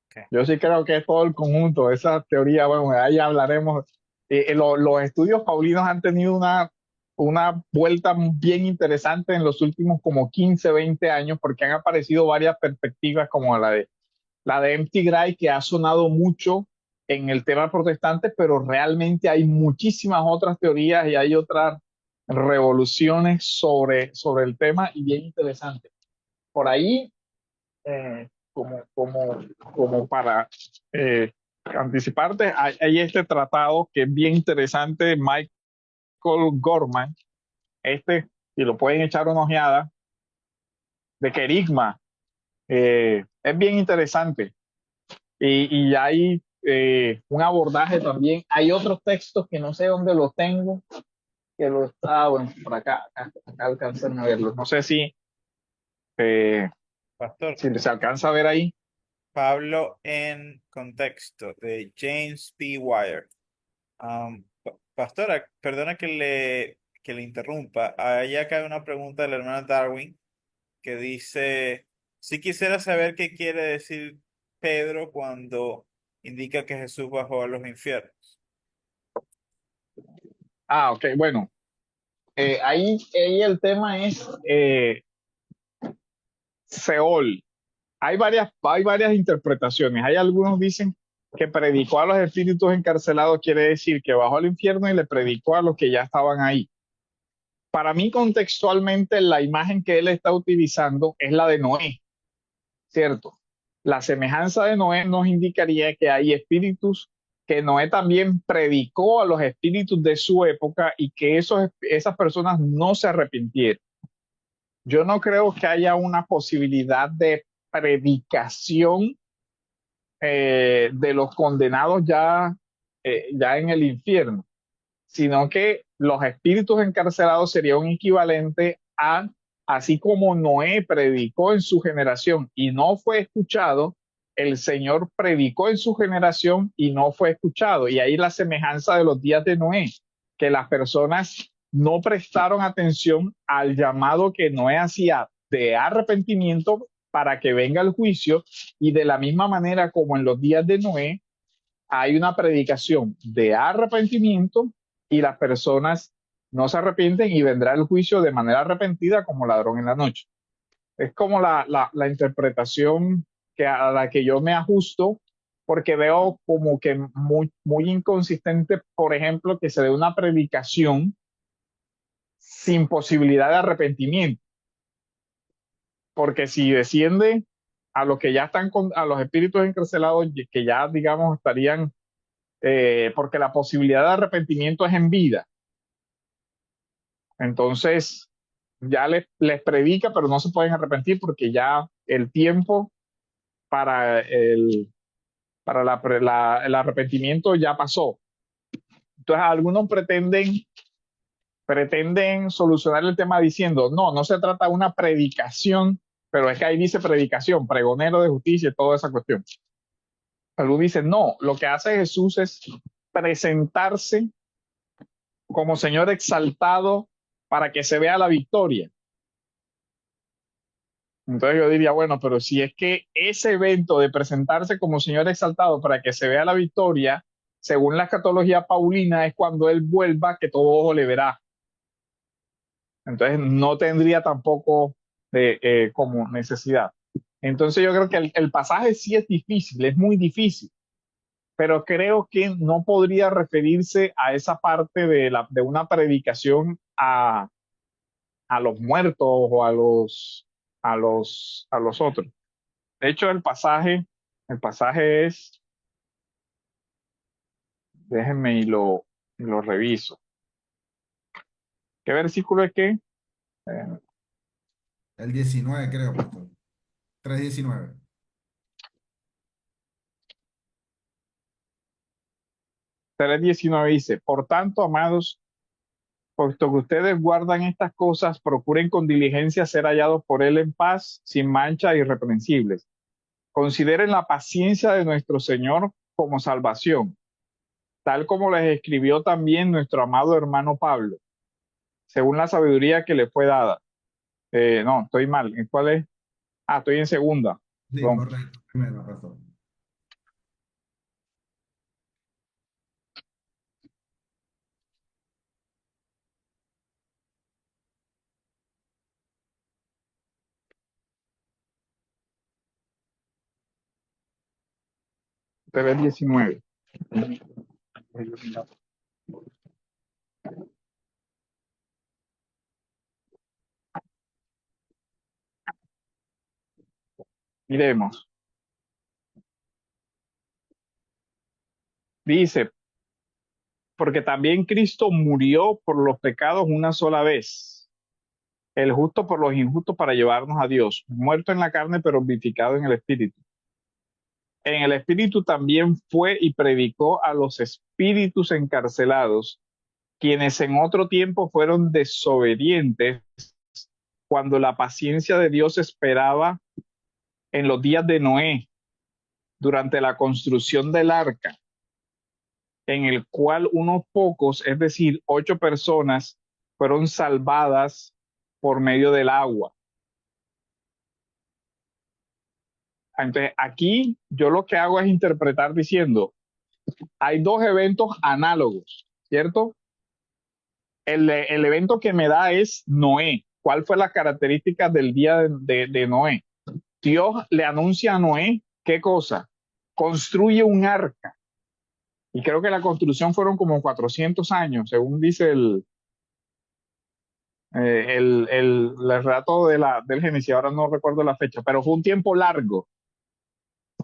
Ok. yo sí creo que es todo el conjunto. Esa teoría, bueno, ahí hablaremos. Los estudios paulinos han tenido una vuelta bien interesante en los últimos como 15, 20 años, porque han aparecido varias perspectivas como la de M.T. Gray, que ha sonado mucho en el tema protestante, pero realmente hay muchísimas otras teorías y hay otras revoluciones sobre el tema y bien interesante. Por ahí, como para anticiparte, hay este tratado que es bien interesante, Michael Gorman, y lo pueden echar una ojeada, de Querigma. Es bien interesante. Y hay un abordaje también. Hay otros textos que no sé dónde los tengo, que lo está, bueno, por acá alcanzan a verlos. No sé eh, Pastor, si se alcanza a ver ahí. Pablo en contexto de James P. Wire. Pastora, perdona que le interrumpa. Ahí acá hay una pregunta del hermano Darwin que dice, si quisiera saber qué quiere decir Pedro cuando indica que Jesús bajó a los infiernos. Ok, bueno. Ahí el tema es Seol. Hay varias interpretaciones. Hay algunos dicen que predicó a los espíritus encarcelados, quiere decir que bajó al infierno y le predicó a los que ya estaban ahí. Para mí, contextualmente, la imagen que él está utilizando es la de Noé, ¿cierto? La semejanza de Noé nos indicaría que hay espíritus que Noé también predicó a los espíritus de su época y que esas personas no se arrepintieron. Yo no creo que haya una posibilidad de predicación de los condenados ya en el infierno, sino que los espíritus encarcelados sería un equivalente a, así como Noé predicó en su generación y no fue escuchado, el Señor predicó en su generación y no fue escuchado. Y ahí la semejanza de los días de Noé, que las personas no prestaron atención al llamado que Noé hacía de arrepentimiento para que venga el juicio, y de la misma manera como en los días de Noé, hay una predicación de arrepentimiento y las personas no se arrepienten y vendrá el juicio de manera arrepentida como ladrón en la noche. Es como la interpretación a la que yo me ajusto, porque veo como que muy, muy inconsistente, por ejemplo, que se dé una predicación sin posibilidad de arrepentimiento, porque si desciende a los que ya están a los espíritus encarcelados, que ya digamos estarían, porque la posibilidad de arrepentimiento es en vida. Entonces, ya les predica, pero no se pueden arrepentir porque ya el tiempo para el arrepentimiento ya pasó. Entonces, algunos pretenden solucionar el tema diciendo, no se trata de una predicación, pero es que ahí dice predicación, pregonero de justicia y toda esa cuestión. Algunos dicen, no, lo que hace Jesús es presentarse como Señor exaltado para que se vea la victoria. Entonces yo diría, bueno, pero si es que ese evento de presentarse como Señor exaltado para que se vea la victoria, según la escatología paulina, es cuando Él vuelva que todo ojo le verá. Entonces no tendría tampoco como necesidad. Entonces yo creo que el pasaje sí es difícil, es muy difícil, pero creo que no podría referirse a esa parte de una predicación a los muertos o a los otros. De hecho, el pasaje es, déjenme y lo reviso. ¿Qué versículo es qué? Eh, El 19 creo, pastor. 3:19. 3:19 dice, por tanto, amados, puesto que ustedes guardan estas cosas, procuren con diligencia ser hallados por Él en paz, sin mancha, irreprensibles. Consideren la paciencia de nuestro Señor como salvación, tal como les escribió también nuestro amado hermano Pablo, según la sabiduría que le fue dada. No, estoy mal. ¿En cuál es? Ah, estoy en segunda. Sí, Perdón. correcto. Primero, pastor. 3:19. Miremos. Dice, porque también Cristo murió por los pecados una sola vez, el justo por los injustos para llevarnos a Dios, muerto en la carne pero vivificado en el espíritu. En el espíritu también fue y predicó a los espíritus encarcelados, quienes en otro tiempo fueron desobedientes cuando la paciencia de Dios esperaba en los días de Noé, durante la construcción del arca, en el cual unos pocos, es decir, 8 personas, fueron salvadas por medio del agua. Entonces, aquí yo lo que hago es interpretar diciendo, hay dos eventos análogos, ¿cierto? El evento que me da es Noé. ¿Cuál fue la característica del día de Noé? Dios le anuncia a Noé, ¿qué cosa? Construye un arca. Y creo que la construcción fueron como 400 años, según dice el relato del Génesis. Ahora no recuerdo la fecha, pero fue un tiempo largo.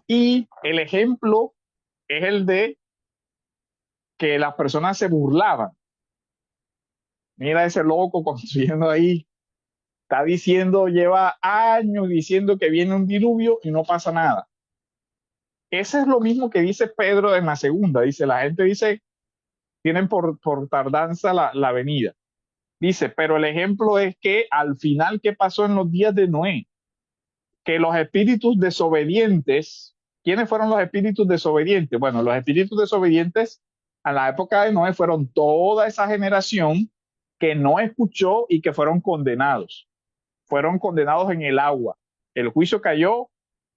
Y el ejemplo es el de que las personas se burlaban. Mira ese loco construyendo ahí. Está diciendo, lleva años diciendo que viene un diluvio y no pasa nada. Eso es lo mismo que dice Pedro en la segunda. Dice, la gente dice, tienen por tardanza la venida. Dice, pero el ejemplo es que al final, ¿qué pasó en los días de Noé? Que los espíritus desobedientes, ¿quiénes fueron los espíritus desobedientes? Bueno, los espíritus desobedientes a la época de Noé fueron toda esa generación que no escuchó y que fueron condenados. Fueron condenados en el agua. El juicio cayó,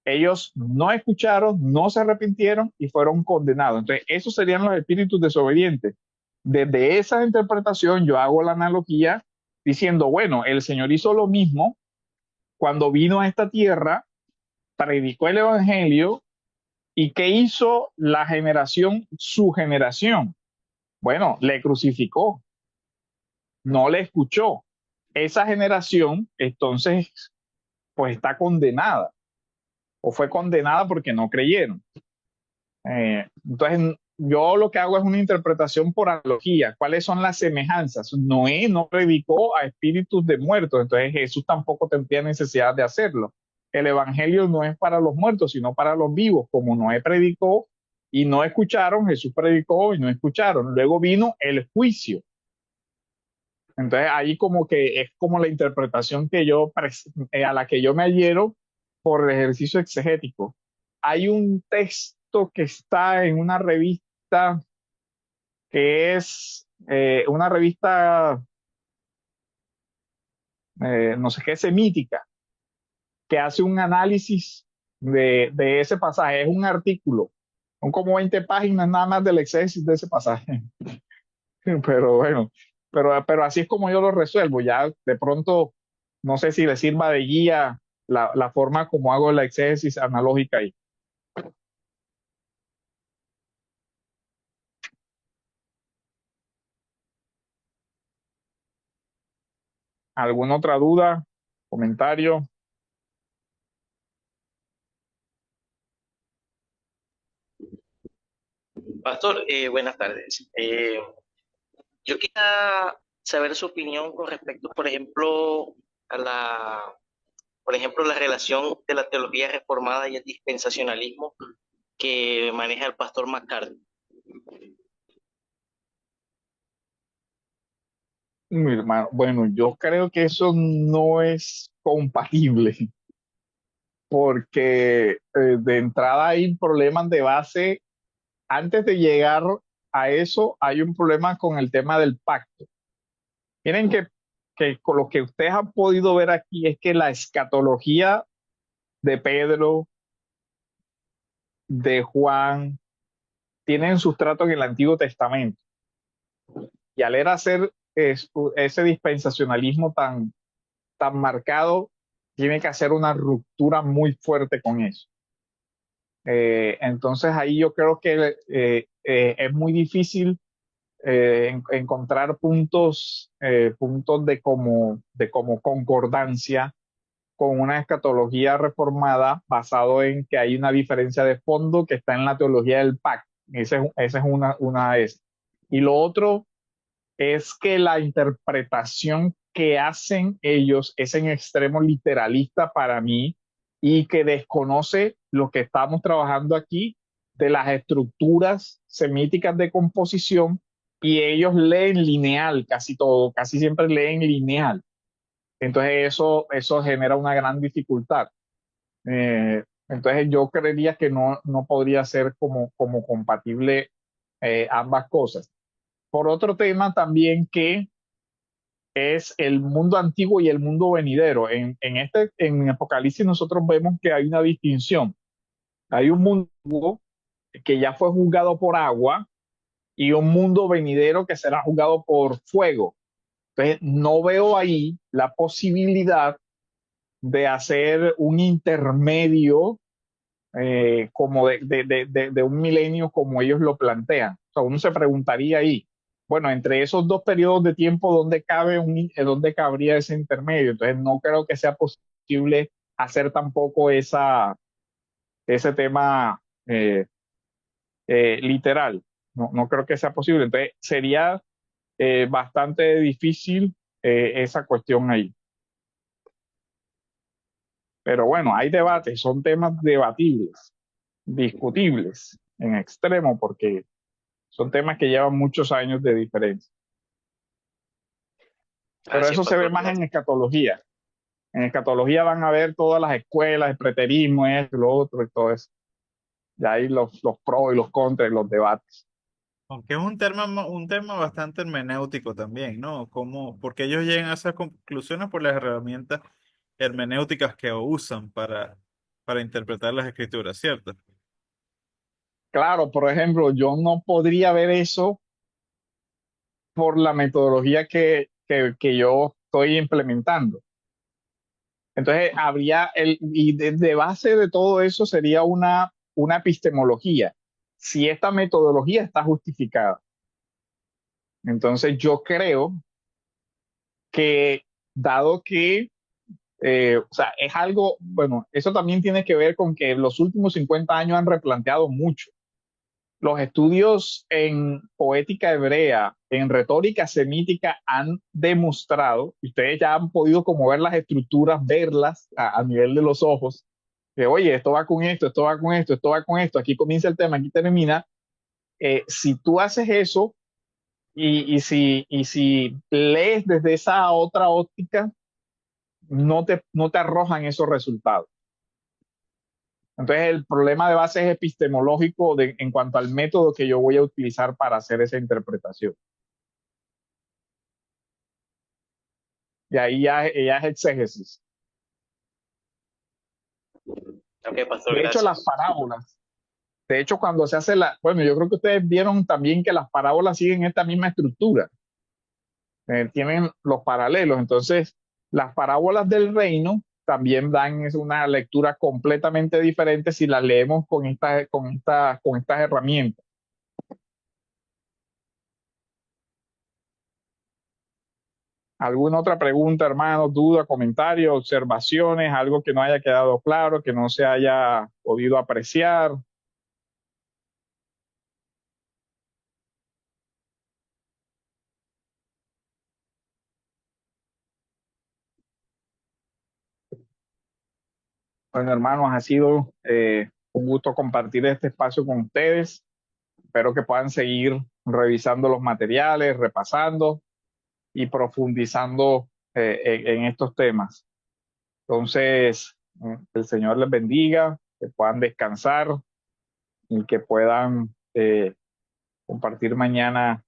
ellos no escucharon, no se arrepintieron y fueron condenados. Entonces, esos serían los espíritus desobedientes. Desde esa interpretación yo hago la analogía diciendo, bueno, el Señor hizo lo mismo cuando vino a esta tierra, predicó el Evangelio y ¿qué hizo la generación, su generación? Bueno, le crucificó, no le escuchó. Esa generación, entonces, pues está condenada o fue condenada porque no creyeron. Entonces, yo lo que hago es una interpretación por analogía. ¿Cuáles son las semejanzas? Noé no predicó a espíritus de muertos, entonces Jesús tampoco tendría necesidad de hacerlo. El evangelio no es para los muertos, sino para los vivos. Como Noé predicó y no escucharon, Jesús predicó y no escucharon. Luego vino el juicio. Entonces, ahí como que es como la interpretación que a la que yo me adhiero por el ejercicio exegético. Hay un texto que está en una revista que es una revista, no sé qué, semítica, que hace un análisis de ese pasaje. Es un artículo, son como 20 páginas nada más del exégesis de ese pasaje. Pero bueno, pero así es como yo lo resuelvo. Ya de pronto, no sé si le sirva de guía la forma como hago la exégesis analógica ahí. ¿Alguna otra duda? ¿Comentario? Pastor, buenas tardes. Yo quería saber su opinión con respecto, por ejemplo, a la relación de la teología reformada y el dispensacionalismo que maneja el pastor McCarthy. Mi hermano, bueno, yo creo que eso no es compatible porque de entrada hay problemas de base. Antes de llegar a eso, hay un problema con el tema del pacto. Miren que con lo que ustedes han podido ver aquí es que la escatología de Pedro, de Juan, tienen sustrato en el Antiguo Testamento. Y al era hacer ese dispensacionalismo tan marcado, tiene que hacer una ruptura muy fuerte con eso. Entonces ahí yo creo que es muy difícil encontrar puntos de como concordancia con una escatología reformada basado en que hay una diferencia de fondo que está en la teología del pacto. Esa es una de esas. Y lo otro es que la interpretación que hacen ellos es en extremo literalista para mí y que desconoce lo que estamos trabajando aquí de las estructuras semíticas de composición y ellos leen lineal casi todo, casi siempre leen lineal. Entonces eso genera una gran dificultad. Entonces yo creería que no podría ser como compatible ambas cosas. Por otro tema también que es el mundo antiguo y el mundo venidero. En Apocalipsis nosotros vemos que hay una distinción. Hay un mundo que ya fue juzgado por agua y un mundo venidero que será juzgado por fuego. Entonces, no veo ahí la posibilidad de hacer un intermedio como de un milenio como ellos lo plantean. O sea, uno se preguntaría ahí, bueno, entre esos dos periodos de tiempo, ¿dónde cabría ese intermedio? Entonces, no creo que sea posible hacer tampoco ese tema literal. No creo que sea posible. Entonces, sería bastante difícil esa cuestión ahí. Pero bueno, hay debates, son temas debatibles, discutibles en extremo, porque son temas que llevan muchos años de diferencia. Pero Gracias, eso se ve pastor. más en Gracias. escatología. En escatología van a ver todas las escuelas, el preterismo, esto, lo otro y todo eso. Y ahí los pros y los contras y los debates. Aunque es un tema bastante hermenéutico también, ¿no? Como, porque ellos llegan a esas conclusiones por las herramientas hermenéuticas que usan para interpretar las escrituras, ¿cierto? Claro, por ejemplo, yo no podría ver eso por la metodología que yo estoy implementando. Entonces, y de base de todo eso sería una epistemología, si esta metodología está justificada. Entonces, yo creo que, dado que, o sea, es algo, bueno, eso también tiene que ver con que los últimos 50 años han replanteado mucho. Los estudios en poética hebrea, en retórica semítica, han demostrado, y ustedes ya han podido como ver las estructuras, verlas a nivel de los ojos, que oye, esto va con esto, esto va con esto, esto va con esto, aquí comienza el tema, aquí termina. Si tú haces eso y si lees desde esa otra óptica, no te arrojan esos resultados. Entonces, el problema de base es epistemológico en cuanto al método que yo voy a utilizar para hacer esa interpretación. Y ahí ya es exégesis. Ok, pastor, De hecho, las gracias. parábolas, de hecho, cuando se hace bueno, yo creo que ustedes vieron también que las parábolas siguen esta misma estructura, tienen los paralelos. Entonces, las parábolas del reino también dan una lectura completamente diferente si las leemos con estas herramientas. ¿Alguna otra pregunta, hermano, duda, comentario, observaciones, algo que no haya quedado claro, que no se haya podido apreciar? Bueno, hermanos, ha sido un gusto compartir este espacio con ustedes. Espero que puedan seguir revisando los materiales, repasando y profundizando en estos temas. Entonces, que el Señor les bendiga, que puedan descansar y que puedan compartir mañana